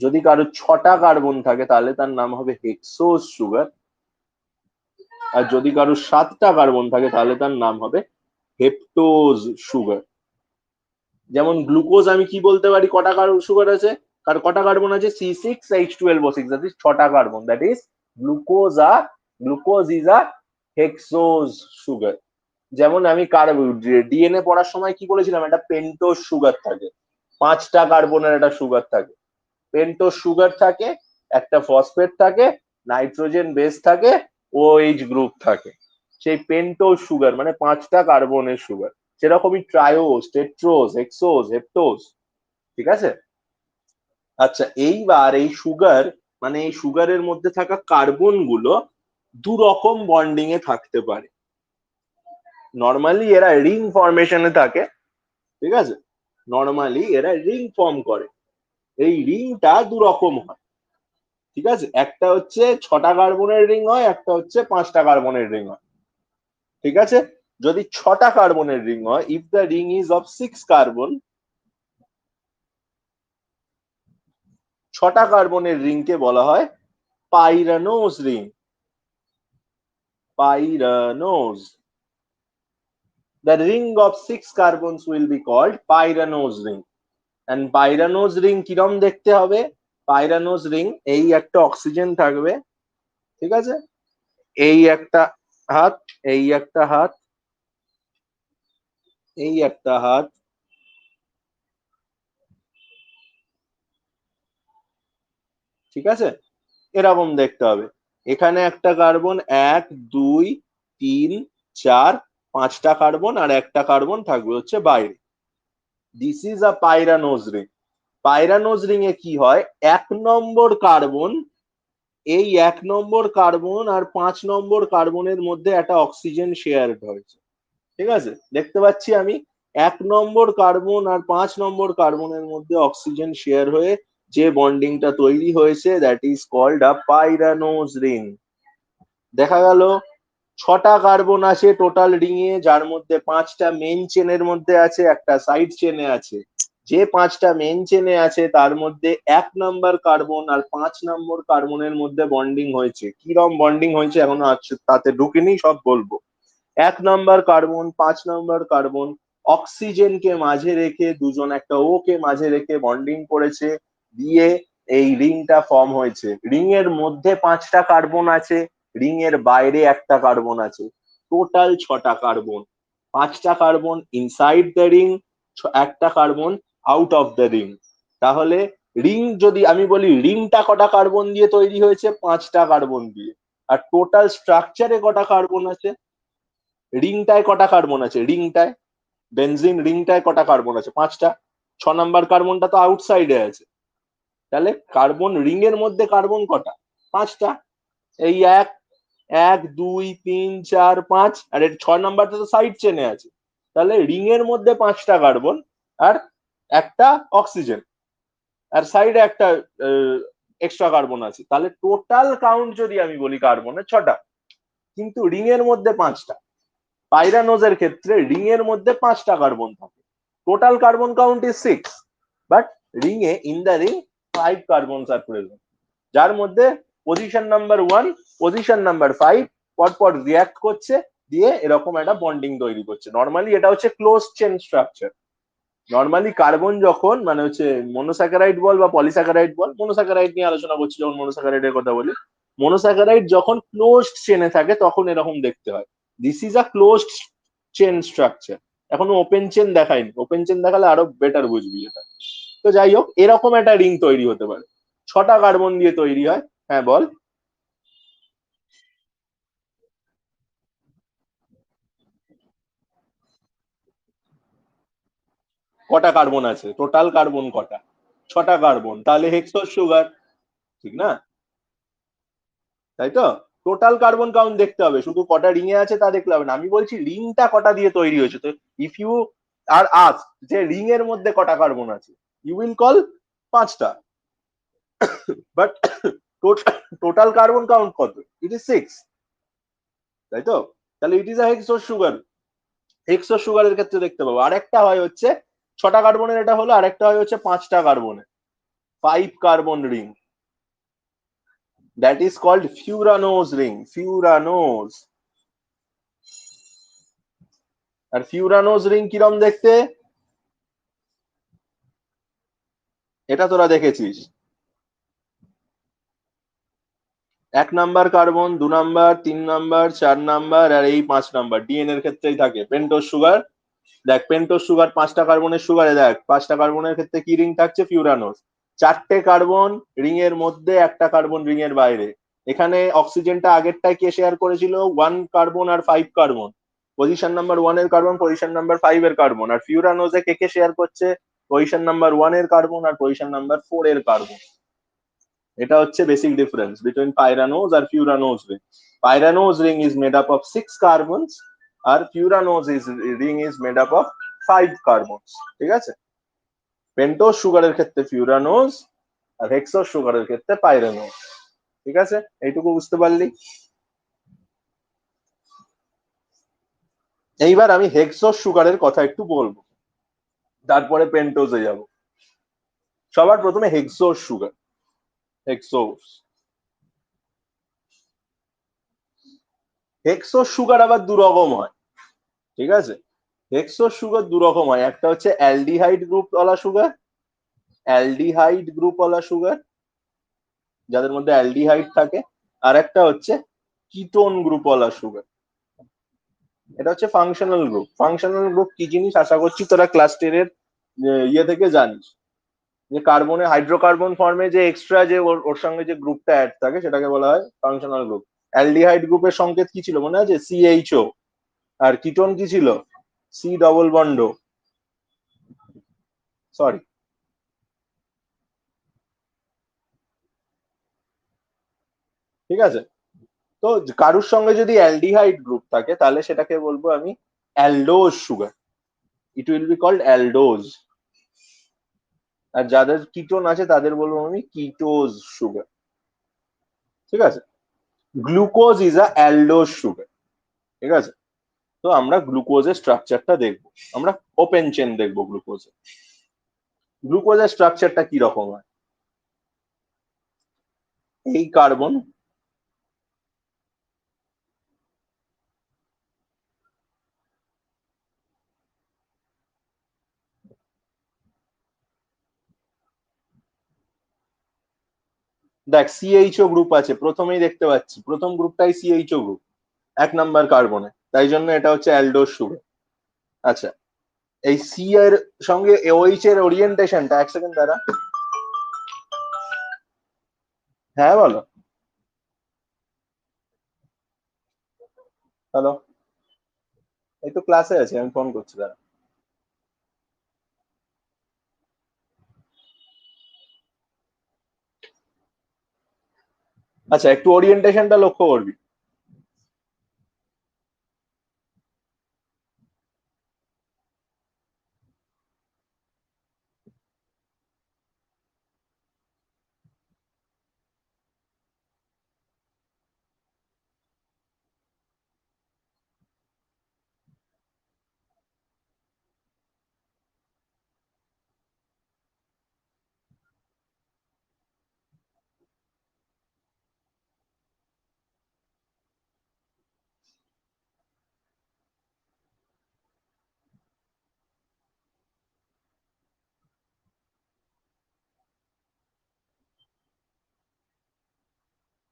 যদি কারোর 6টা কার্বন থাকে তাহলে তার নাম হবে হেক্সোজ সুগার। আর যদি কারোর 7টা কার্বন থাকে তাহলে তার নাম হবে হেপ্টোজ সুগার। যেমন গ্লুকোজ আমি কি বলতে পারি, কটা সুগার আছে, কার কটা কার্বন আছে, C6H12O6, দ্যাট ইজ 6টা carbon, that is glucose a glucose is a hexose sugar. যেমন আমি ডিএনএ পড়ার সময় কি বলেছিলাম, একটা পেন্টোজ সুগার থাকে, 5টা কার্বনের একটা সুগার থাকে, পেন্টোজ সুগার থাকে, একটা ফসফেট থাকে, নাইট্রোজেন বেস থাকে, OH গ্রুপ থাকে। সেই পেন্টোজ সুগার মানে 5টা কার্বনের সুগার। সেরকমই ট্রায়োস, টেট্রোস, হেক্সোস, হেপ্টোস, ঠিক আছে? আচ্ছা, এইবার এই সুগার মানে এই সুগারের মধ্যে থাকা কার্বন গুলো 2 রকম বন্ডিং এ থাকতে পারে। নর্মালি এরা রিং ফরমেশনে থাকে, ঠিক আছে? নর্মালি এরা রিং ফর্ম করে। এই রিংটা 2 রকম হয়, ঠিক আছে? একটা হচ্ছে 6টা কার্বনের রিং হয়, একটা হচ্ছে 5টা কার্বনের রিং হয়, ঠিক আছে? যদি 6টা কার্বনের রিং হয়, if the ring is of 6 carbon, 6টা কার্বনের রিংকে বলা হয় pyranose ring. Pyranose, the ring of 6 carbons will be called pyranose ring. and pyranose ring কিরম দেখতে হবে? পাইরানোজ রিং, এই একটা অক্সিজেন থাকবে, ঠিক আছে? এই একটা হাত, এই একটা হাত, এই একটা হাত, ঠিক আছে? এরকম দেখতে হবে। এখানে একটা কার্বন, 1 2 3 4, 5টা কার্বন, আর একটা কার্বন থাকবে হচ্ছে বাইরে। This is a pyranose ring. Pyranose ring এ কি হয়, 1 নম্বর কার্বন, এই 1 নম্বর কার্বন আর 5 নম্বর কার্বনের মধ্যে একটা অক্সিজেন শেয়ার হয়েছে, ঠিক আছে? দেখতে পাচ্ছি আমি 1 নম্বর কার্বন আর 5 নম্বর কার্বনের মধ্যে অক্সিজেন শেয়ার হয়ে যে বন্ডিংটা তৈরি হয়েছে, that is called a pyranose ring. দেখা গেল 6টা কার্বন আছে টোটাল রিং এ, যার মধ্যে 5টা মেইন চেনের মধ্যে আছে, একটা সাইড চেনে আছে। যে 5টা মেইন চেনে আছে তার মধ্যে 1 নম্বর কার্বন আর 5 নম্বর কার্বনের মধ্যে বন্ডিং হয়েছে। কিরম বন্ডিং হয়েছে এখনো আছে তাতে ঢুকিনি, সব বলবো। 1 নম্বর কার্বন, 5 নম্বর কার্বন অক্সিজেনকে মাঝে রেখে, দুজন একটা ও কে মাঝে রেখে বন্ডিং করেছে, দিয়ে এই রিংটা ফর্ম হয়েছে। রিং এর মধ্যে 5টা কার্বন আছে, রিং এর বাইরে একটা কার্বন আছে, টোটাল 6টা কার্বন। 5টা কার্বন ইনসাইড দ্য রিং, একটা carbon out of the ring. তাহলে রিং যদি আমি বলি রিংটা কটা কার্বন দিয়ে তৈরি হয়েছে, 5টা কার্বন দিয়ে। আর টোটাল স্ট্রাকচারে কটা কার্বন আছে, রিংটায় কটা কার্বন আছে, রিংটায় বেনজিন রিংটায় কটা কার্বন আছে, 5টা। 6 নম্বর কার্বনটা তো আউটসাইডে আছে, তাহলে কার্বন রিং এর মধ্যে কার্বন কটা, 5টা। এই 1 1 2 3 4 5, আর এর 6 নম্বরটা তো সাইড চেনে আছে, তাহলে রিং এর মধ্যে 5টা কার্বন আর একটা অক্সিজেন, আর সাইডে একটা এক্সট্রা কার্বন আছে, তাহলে টোটাল কাউন্ট যদি আমি বলি কার্বনের 6টা, কিন্তু রিং এর মধ্যে 5টা। পাইরানোজের ক্ষেত্রে রিং এর মধ্যে 5টা কার্বন থাকে। Total carbon count is 6, but ring এ in the ring 5 carbons are present, যার মধ্যে পজিশন নাম্বার 1, পজিশন নাম্বার 5 পরপর রিয়াক্ট করছে, দিয়ে এরকম একটা বন্ডিং তৈরি করছে। নর্মালি এটা হচ্ছে close chain structure. Normally carbon যখন মানে হচ্ছে মনোস্যাকারাইড বল বা পলিস্যাকারাইড বল, মনোস্যাকারাইড নিয়ে আলোচনা করছি যখন মনোস্যাকারাইডের কথা বলি, মনোস্যাকারাইড যখন ক্লোজড চেনে থাকে তখন এরকম দেখতে হয়। This is a closed chain structure. এখনো ওপেন চেন দেখায়নি, ওপেন চেন দেখালে আরো বেটার বুঝবি এটা। তো যাই হোক, এরকম একটা রিং তৈরি হতে পারে, 6টা কার্বন দিয়ে তৈরি হয়। হ্যাঁ বল। কটা কার্বন আছে, টোটাল কার্বন কটা? 6টা কার্বন, তাহলে হেক্সোস সুগার, ঠিক না? তাই তো? টোটাল কার্বন কাউন্ট দেখতে হবে, শুধু কটা রিং এ আছে তা দেখলে হবে না। আমি বলছি রিংটা কটা দিয়ে তৈরি হয়েছে। তো ইফ ইউ আর আস্ক যে রিং এর মধ্যে কটা কার্বন আছে, ইউ উইল কল 5টা, বাট টোটাল কার্বন কাউন্ট কত? ইট ইজ 6, তাই তো? তাহলে it is a hexose sugar. Hexose সুগারের ক্ষেত্রে দেখতে পাবো। আরেকটা হয় হচ্ছে 6টা কার্বনের, এটা হলো। আরেকটা হয় হচ্ছে 5টা কার্বনের, 5 carbon ring, that is called furanose ring, furanose. আর ফিউরানোজ রিং কিরম দেখতে, এটা তোরা দেখেছিস। 1 number carbon, 2 number, 3 number, 4 number, আর এই 5 নাম্বার ডিএনএ এর ক্ষেত্রেই থাকে। পেন্টোজ সুগার, দেখ পেন্টোজ সুগার 5টা কার্বনের সুগারে, দেখ 5টা কার্বনের ক্ষেত্রে কি রিং থাকছে, ফিউরানোজ। 4টে কার্বন রিং এর মধ্যে, একটা কার্বন রিং এর বাইরে। এখানে অক্সিজেনটা আগেরটায় কে শেয়ার করেছিল, 1 কার্বন আর 5 কার্বন। পজিশন নাম্বার 1 এর কার্বন, পজিশন নাম্বার 5 এর কার্বন। আর ফিউরানোজে কে কে শেয়ার করছে, পজিশন নাম্বার 1 এর কার্বন আর পজিশন নাম্বার 4 এর কার্বন। এটা হচ্ছে বেসিক ডিফারেন্স বিটুইন পাইরানোজ আর furanose ring. Pyranose ring is made up of 6 carbons, আর furanose is ring is made up of 5 carbons. ঠিক আছে? পেন্টোজ সুগারের ক্ষেত্রে ফিউরানোজ, আর হেক্সোজ সুগারের ক্ষেত্রে পাইরানোজ। ঠিক আছে, এইটুকু বুঝতে পারলি? এইবার আমি হেক্সোজ সুগারের কথা একটু বলবো, তারপরে পেন্টোজে যাব। সবার প্রথমে hexose sugar. Hexose, hexose sugar আবার 2 রকম হয়। ঠিক আছে? হেক্সোজ সুগার 2 রকম হয়, একটা হচ্ছে অ্যালডিহাইড গ্রুপ ওয়ালা সুগার, অ্যালডিহাইড গ্রুপ ওয়ালা সুগার, যাদের মধ্যে অ্যালডিহাইড থাকে। আর একটা হচ্ছে কিটোন গ্রুপ ওয়ালা সুগার। এটা হচ্ছে ফাংশনাল গ্রুপ। ফাংশনাল গ্রুপ কি জিনিস আশা করছি তোরা ক্লাস 10-এর ইয়ে থেকে জানিস, যে কার্বনে হাইড্রোকার্বন ফর্মে যে এক্সট্রা যে ওর সঙ্গে যে গ্রুপটা অ্যাড থাকে সেটাকে বলা হয় ফাংশনাল গ্রুপ। অ্যালডিহাইড গ্রুপের সংকেত কি ছিল মনে আছে, সিএইচও। আর কিটোন কি ছিল, সি ডবল বন্ড, সরি। ঠিক আছে? তো কারুর সঙ্গে যদি অ্যালডিহাইড গ্রুপ থাকে তাহলে সেটাকে বলবো আমি aldose sugar, it will be called aldose. আর যাদের কিটোন আছে তাদের বলবো আমি কিটোজ সুগার। ঠিক আছে? Glucose is a aldose sugar. ঠিক আছে? তো আমরা গ্লুকোজের স্ট্রাকচারটা দেখবো, আমরা ওপেন চেন দেখবো গ্লুকোজে। গ্লুকোজের স্ট্রাকচারটা কি রকম হয়, এই কার্বন, দেখ সিএইচও গ্রুপ আছে প্রথমেই দেখতে পাচ্ছি, প্রথম গ্রুপটাই সিএইচও গ্রুপ 1 নাম্বার কার্বনে, তাই জন্য এটা হচ্ছে অ্যালডোজ সুগার। আচ্ছা, এই সি এর সঙ্গে ওইচ এর ওরিয়েন্টেশনটা, 1 সেকেন্ড দাঁড়া। হ্যাঁ বলো। হ্যালো, এই তো ক্লাসে আছে, আমি ফোন করছি দাঁড়া। আচ্ছা, একটু ওরিয়েন্টেশনটা লক্ষ্য করবি।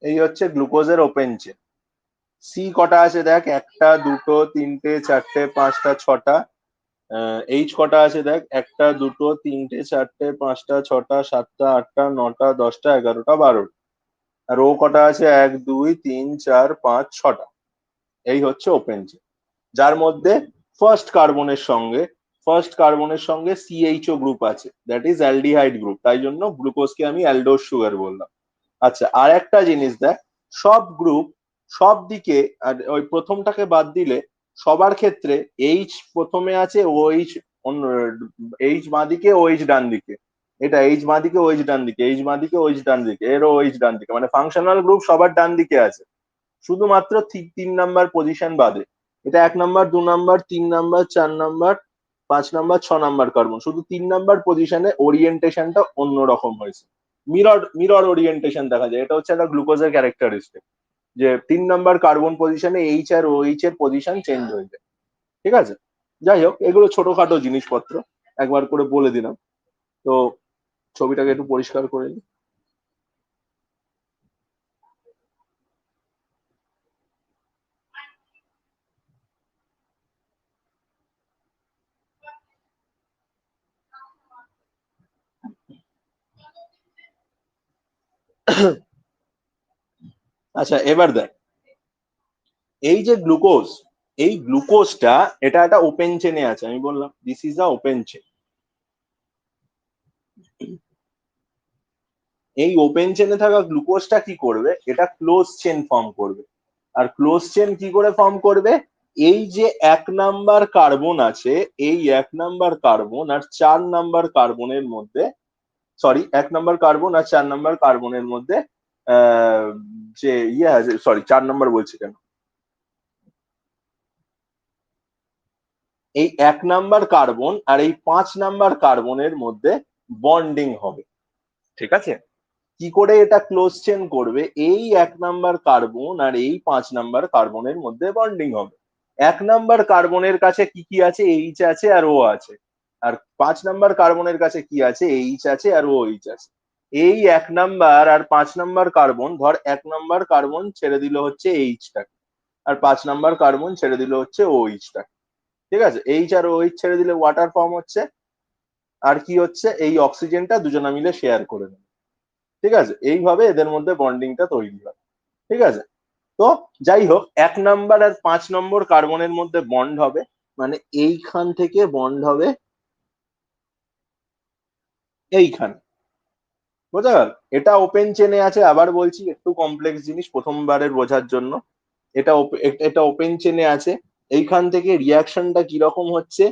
এই হচ্ছে গ্লুকোজের ওপেন চেন। সি কটা আছে দেখ, একটা দুটো তিনটে চারটে পাঁচটা ছটা। এইচ কটা আছে দেখ, একটা দুটো তিনটে চারটে পাঁচটা ছটা সাতটা আটটা নটা দশটা এগারোটা বারোটা। আর ও কটা আছে, এক দুই তিন চার পাঁচ ছটা। এই হচ্ছে ওপেন চেন, যার মধ্যে ফার্স্ট কার্বনের সঙ্গে সিএইচও গ্রুপ আছে, দ্যাট ইজ অ্যালডিহাইড গ্রুপ, তাই জন্য গ্লুকোজকে আমি অ্যালডোজ সুগার বললাম। আচ্ছা, আর একটা জিনিস দেখ, সব গ্রুপ সব দিকে, আর ওই প্রথমটাকে বাদ দিলে সবার ক্ষেত্রে এইচ প্রথমে আছে, ওএইচ অন্য, এইচ বাঁ দিকে ওএইচ ডান দিকে, এটা এইচ বাঁ দিকে ওএইচ ডান দিকে, এইচ বাঁ দিকে ওএইচ ডান দিকে, এরও ওএইচ ডান দিকে, মানে ফাংশনাল গ্রুপ সবার ডান দিকে আছে, শুধুমাত্র তিন নাম্বার পজিশন বাদে। এটা 1 number 2 number 3 number 4 number 5 number 6 number carbon, শুধু 3 নাম্বার পজিশনে ওরিয়েন্টেশনটা অন্যরকম হয়েছে। মিরর মিরর ওরিয়েন্টেশন দেখা যায়, এটা হচ্ছে একটা গ্লুকোজের ক্যারেক্টারিস্টিক, যে 3 নাম্বার কার্বন পজিশনে এইচ আর ওএইচ এর পজিশন চেঞ্জ হয়ে যায়। ঠিক আছে, যাই হোক, এগুলো ছোটখাটো জিনিসপত্র, একবার করে বলে দিলাম। তো ছবিটাকে একটু পরিষ্কার করে নিই। আচ্ছা, এবার দেখ, এই যে গ্লুকোজ, এই গ্লুকোজটা এটা একটা ওপেন চেনে আছে, আমি বললাম this is a open chain. এই ওপেন চেনে থাকা গ্লুকোজটা কি করবে, এটা ক্লোজ চেন ফর্ম করবে। আর ক্লোজ চেন কি করে ফর্ম করবে, এই যে 1 নাম্বার কার্বন আছে, এই 1 নাম্বার কার্বন আর 4 নাম্বার কার্বনের মধ্যে, সরি 1 নাম্বার কার্বন আর 4 নাম্বার কার্বনের মধ্যে আহ, যে ইয়ে আছে, সরি 4 নাম্বার বলছি কেন, এই 1 নাম্বার কার্বন আর এই 5 নাম্বার কার্বনের মধ্যে বন্ডিং হবে। ঠিক আছে, কি করে এটা ক্লোজ চেন করবে, এই 1 নাম্বার কার্বন আর এই 5 নাম্বার কার্বনের মধ্যে বন্ডিং হবে। 1 নাম্বার কার্বনের কাছে কি কি আছে, এইচ আছে আর ও আছে, আর 5 নাম্বার কার্বনের কাছে কি আছে, এইচ আছে আর ও এইচ আছে। এই 1 নাম্বার আর 5 নাম্বার কার্বন, ধর 1 নাম্বার কার্বন ছেড়ে দিল হচ্ছে এইচটাকে, আর 5 নাম্বার কার্বন ছেড়ে দিল হচ্ছে ও এইচটাকে। ঠিক আছে, এইচ আর ও এইচ ছেড়ে দিলে ওয়াটার ফর্ম হচ্ছে, আর কি হচ্ছে, এই অক্সিজেনটা দুজনা মিলে শেয়ার করে নেবে। ঠিক আছে, এইভাবে এদের মধ্যে বন্ডিংটা তৈরি হয়। ঠিক আছে, তো যাই হোক, 1 নাম্বার আর 5 নম্বর কার্বনের মধ্যে বন্ড হবে, মানে এইখান থেকে বন্ড হবে এইখানে। বোঝা গেল? এটা ওপেন চেনে আছে, আবার বলছি একটু কমপ্লেক্স জিনিস প্রথমবারের বোঝার জন্য। এটা ওপেন চেনে আছে, এইখান থেকে রিয়াকশনটা কিরকম হচ্ছে,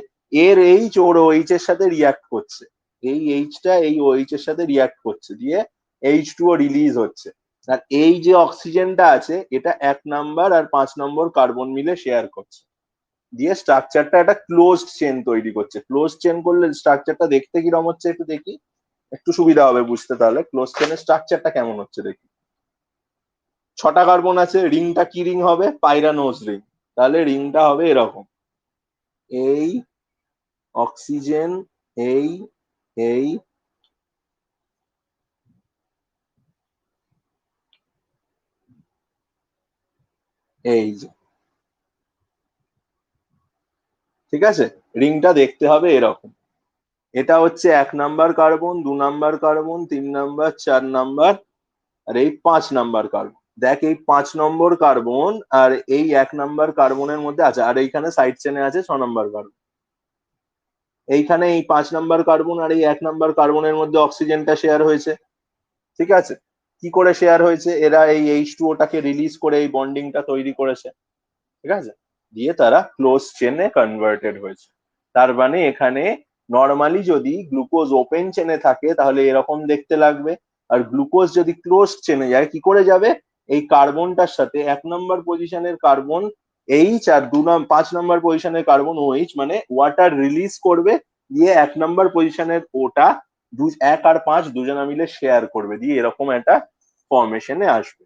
এর এইচ ওর ওইচ এর সাথে রিয়াক্ট করছে, এই এইচটা এই ওইচ এর সাথে রিয়াক্ট করছে, দিয়ে H2O রিলিজ হচ্ছে। আর এই যে অক্সিজেনটা আছে, এটা 1 নাম্বার আর 5 নম্বর কার্বন মিলে শেয়ার করছে, দিয়ে স্ট্রাকচারটা একটা ক্লোজড চেন তৈরি করছে। ক্লোজ চেন করলে স্ট্রাকচারটা দেখতে কিরকম হচ্ছে একটু দেখি, একটু সুবিধা হবে বুঝতে, তাহলে ক্লোজ চেনের স্ট্রাকচারটা কেমন হচ্ছে দেখি। 6টা কার্বন আছে, রিংটা কি রিং হবে, পাইরানোজ রিং। তাহলে রিংটা হবে এরকম, এই অক্সিজেন, এই এই এই যে, ঠিক আছে, রিংটা দেখতে হবে এরকম। এটা হচ্ছে 1 number carbon, 2 number carbon, 3 number 4 number, আর এই 5 নাম্বার কার্বন। দেখ, এই 5 নম্বর কার্বন আর এই 1 নাম্বার কার্বনের মধ্যে আছে, আর এইখানে সাইড চেনে আছে 6 নম্বর কার্বন। এইখানে এই 5 নাম্বার কার্বন আর এই 1 নাম্বার কার্বনের মধ্যে অক্সিজেনটা শেয়ার হয়েছে। ঠিক আছে, কি করে শেয়ার হয়েছে, এরা এই H2O টাকে রিলিজ করে এই বন্ডিংটা তৈরি করেছে। ঠিক আছে, দিয়ে তারা ক্লোজ চেনে কনভার্টেড হয়েছে। তার মানে এখানে নর্মালি যদি গ্লুকোজ ওপেন চেনে থাকে তাহলে এরকম দেখতে লাগবে, আর গ্লুকোজ যদি ক্লোজ চেনে যায়, কি করে যাবে, এই কার্বনটার সাথে 1 নম্বর পজিশনের কার্বন এইচ আর 5 নম্বর পজিশনের কার্বন ও এইচ, মানে ওয়াটার রিলিজ করবে, দিয়ে 1 নম্বর পজিশনের ওটা 1 আর 5 দুজনা মিলে শেয়ার করবে, দিয়ে এরকম একটা ফর্মেশনে আসবে।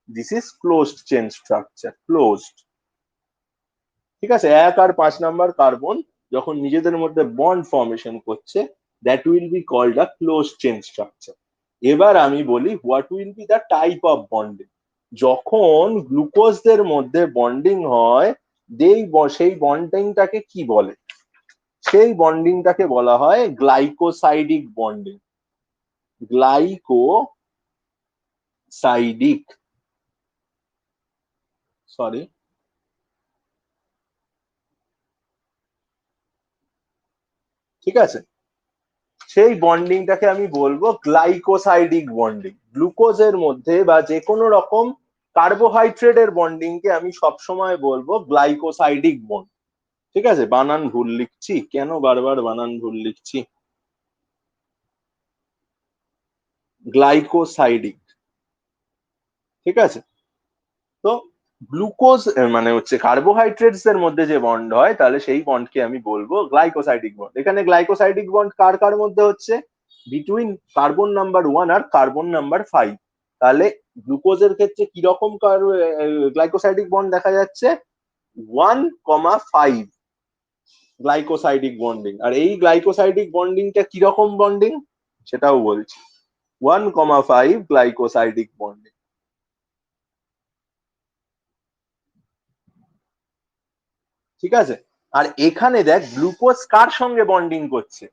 This is closed chain structure, closed. ঠিক আছে, 1 আর 5 নাম্বার কার্বন যখন নিজেদের মধ্যে বন্ড ফর্মেশন করছে, that will be called a close chain structure. এবার আমি বলি what will be the type of bonding. যখন গ্লুকোজদের মধ্যে বন্ডিং হয়, সেই বন্ডিংটাকে কি বলে? সেই বন্ডিংটাকে বলা হয় গ্লাইকোসাইডিক বন্ডিং। গ্লাইকোসাইডিক, সরি, ঠিক আছে, সেই বন্ডিংটাকে আমি বলবো গ্লাইকোসাইডিক বন্ডিং। গ্লুকোজের মধ্যে বা যে কোনো রকম কার্বোহাইড্রেটের বন্ডিংকে আমি সবসময় বলবো গ্লাইকোসাইডিক বন্ড। ঠিক আছে, বানান ভুল লিখছি কেন, বারবার বানান ভুল লিখছি। গ্লাইকোসাইডিক, ঠিক আছে। তো গ্লুকোজ মানে হচ্ছে কার্বোহাইড্রেটস এর মধ্যে যে বন্ড হয়, তাহলে সেই বন্ডকে আমি বলবো গ্লাইকোসাইডিক বন্ড। এখানে গ্লাইকোসাইডিক বন্ড কার কার মধ্যে হচ্ছে? বিটুইন কার্বন নাম্বার 1 আর কার্বন নাম্বার 5। তাহলে গ্লুকোজের ক্ষেত্রে কিরকম গ্লাইকোসাইডিক বন্ড দেখা যাচ্ছে? 1,5 গ্লাইকোসাইডিক বন্ডিং। আর এই গ্লাইকোসাইডিক বন্ডিংটা কিরকম বন্ডিং সেটাও বলছি। 1,5 গ্লাইকোসাইডিক বন্ডিং, ঠিক আছে। আর এখানে দেখ গ্লুকোজ কার সঙ্গে বন্ডিং করছে?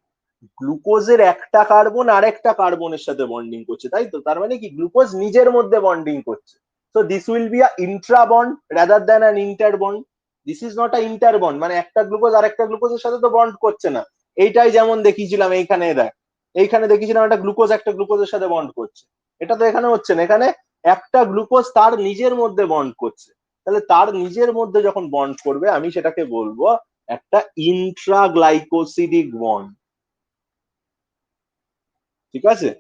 গ্লুকোজের একটা কার্বন আর একটা কার্বনের সাথে বন্ডিং করছে, তাই তো? তার মানে কি গ্লুকোজ নিজের মধ্যে বন্ডিং করছে। So this will be a Intra bond rather than an inter bond. This is not a inter bond, মানে একটা গ্লুকোজ আর একটা গ্লুকোজের সাথে তো বন্ড করছে না। এইটাই যেমন দেখিয়েছিলাম এইখানে, দেখ এইখানে দেখিয়েছিলাম একটা গ্লুকোজের সাথে বন্ড করছে। এটা তো এখানে হচ্ছে না, এখানে একটা গ্লুকোজ তার নিজের মধ্যে বন্ড করছে। তাহলে তার নিজের মধ্যে যখন বন্ড করবে, আমি সেটাকে বলবো একটা ইন্ট্রাগ্লাইকোসিডিক বন্ড, ঠিক আছে।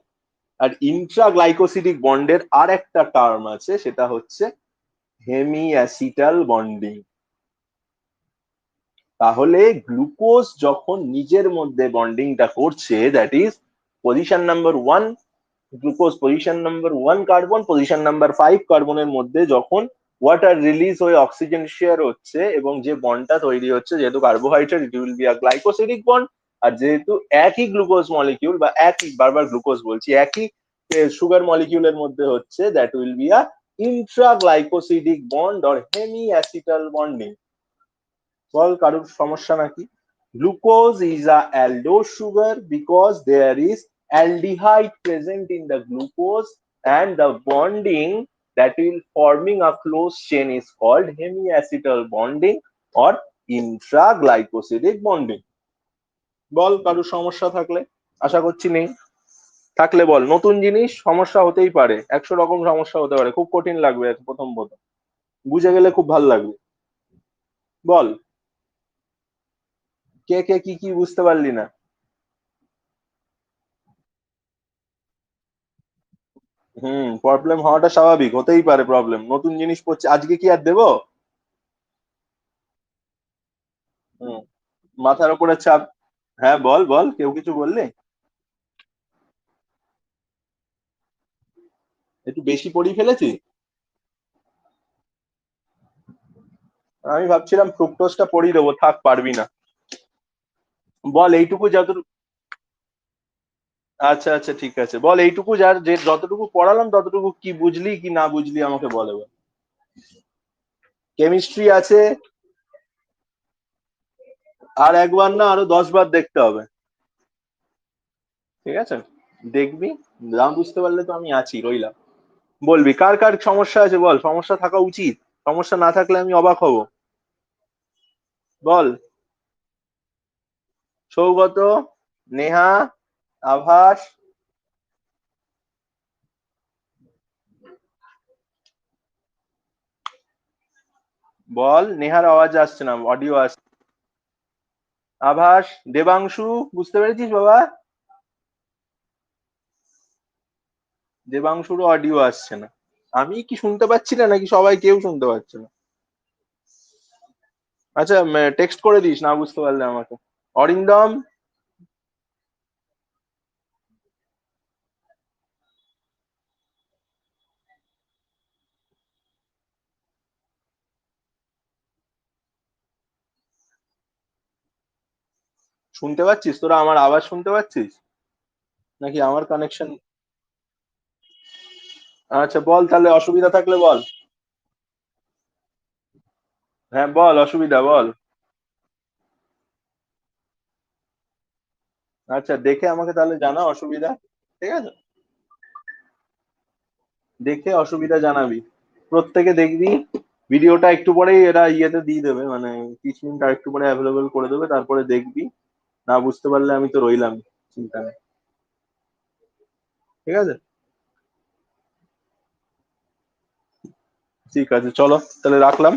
আর ইন্ট্রাগ্লাইকোসিডিক বন্ডের আর একটা টার্ম আছে, সেটা হচ্ছে হেমি অ্যাসিটাল বন্ডিং। তাহলে গ্লুকোজ যখন নিজের মধ্যে বন্ডিংটা করছে, that is position number 1 glucose, position number 1 carbon, position number 5 কার্বনের মধ্যে যখন ওয়াটার রিলিজ হয়ে অক্সিজেন শেয়ার হচ্ছে, এবং যে বন্ডটা তৈরি হচ্ছে, যেহেতু carbohydrate, it will be a glycosidic bond. আর যেহেতু একই গ্লুকোজ মলিকিউল, বা একই, বারবার গ্লুকোজ বলছি, একই সুগার মলিকিউলের মধ্যে হচ্ছে, that will be a intraglycosidic bond or hemiacetal bonding. বল কারোর সমস্যা নাকি? Glucose is a aldose sugar because there is aldehyde present in the glucose, and the bonding that will forming a close chain is called hemiacetal bonding or intraglycosidic bonding. বল কারোর সমস্যা থাকলে, আশা করছি নেই। থাকলে বল, নতুন জিনিস, সমস্যা হতেই পারে, 100 রকম সমস্যা হতে পারে, খুব কঠিন লাগবে প্রথম প্রথম, বুঝে গেলে খুব ভালো লাগবে। বল, কে কে কি কি বুঝতে পারলি না? প্রবলেম হওয়াটা স্বাভাবিক, হতেই পারে প্রবলেম, নতুন জিনিস পড়ছে, আজকে কি আর দেবো? হুম, মাথার উপরে চাপ। হ্যাঁ বল বল, কেউ কিছু বললে? একটু বেশি পড়ি ফেলেছি। আমি ভাবছিলাম ফ্রুক্টোজটা পড়িয়ে দেবো, থাক পারবি না। বল এইটুকু যতটুকু, আচ্ছা আচ্ছা ঠিক আছে, বল এইটুকু যার যে যতটুকু পড়ালাম ততটুকু কি বুঝলি কি না বুঝলি আমাকে বল এবার। কেমিস্ট্রি আছে, আর একবার না আরো 10 বার দেখতে হবে। ঠিক আছে, দেখবি, না বুঝতে পারলে তো আমি আছি, রইলাম। বলবি কার কার সমস্যা আছে, বল, সমস্যা থাকা উচিত, সমস্যা না থাকলে আমি অবাক হব। বল। সৌগত, নেহা, আভাস, বল। নেহার আওয়াজ আসছে না, অডিও আসছে। আভাস, দেবাংশু, বুঝতে পেরেছিস বাবা? দেবাংশুরও অডিও আসছে না। আমি কি শুনতে পাচ্ছি না, নাকি সবাই কেউ শুনতে পাচ্ছে না? আচ্ছা, টেক্সট করে দিস না বুঝতে পারলে আমাকে। অরিন্দম, শুনতে পাচ্ছিস? তোরা আমার আওয়াজ শুনতে পাচ্ছিস, নাকি আমার কানেকশন? আচ্ছা বল তাহলে, অসুবিধা থাকলে বল। হ্যাঁ বল, অসুবিধা বল। আচ্ছা দেখে আমাকে তাহলে জানা অসুবিধা। ঠিক আছে, দেখে অসুবিধা জানাবি। প্রত্যেকে দেখবি ভিডিওটা একটু পরেই এরা ইয়েতে দিয়ে দেবে, মানে টিচমেন্ট আর একটু পরে অ্যাভেলেবেল করে দেবে, তারপরে দেখবি। না বুঝতে পারলে আমি তো রইলাম, চিন্তা নেই। ঠিক আছে, ঠিক আছে, চলো তাহলে রাখলাম।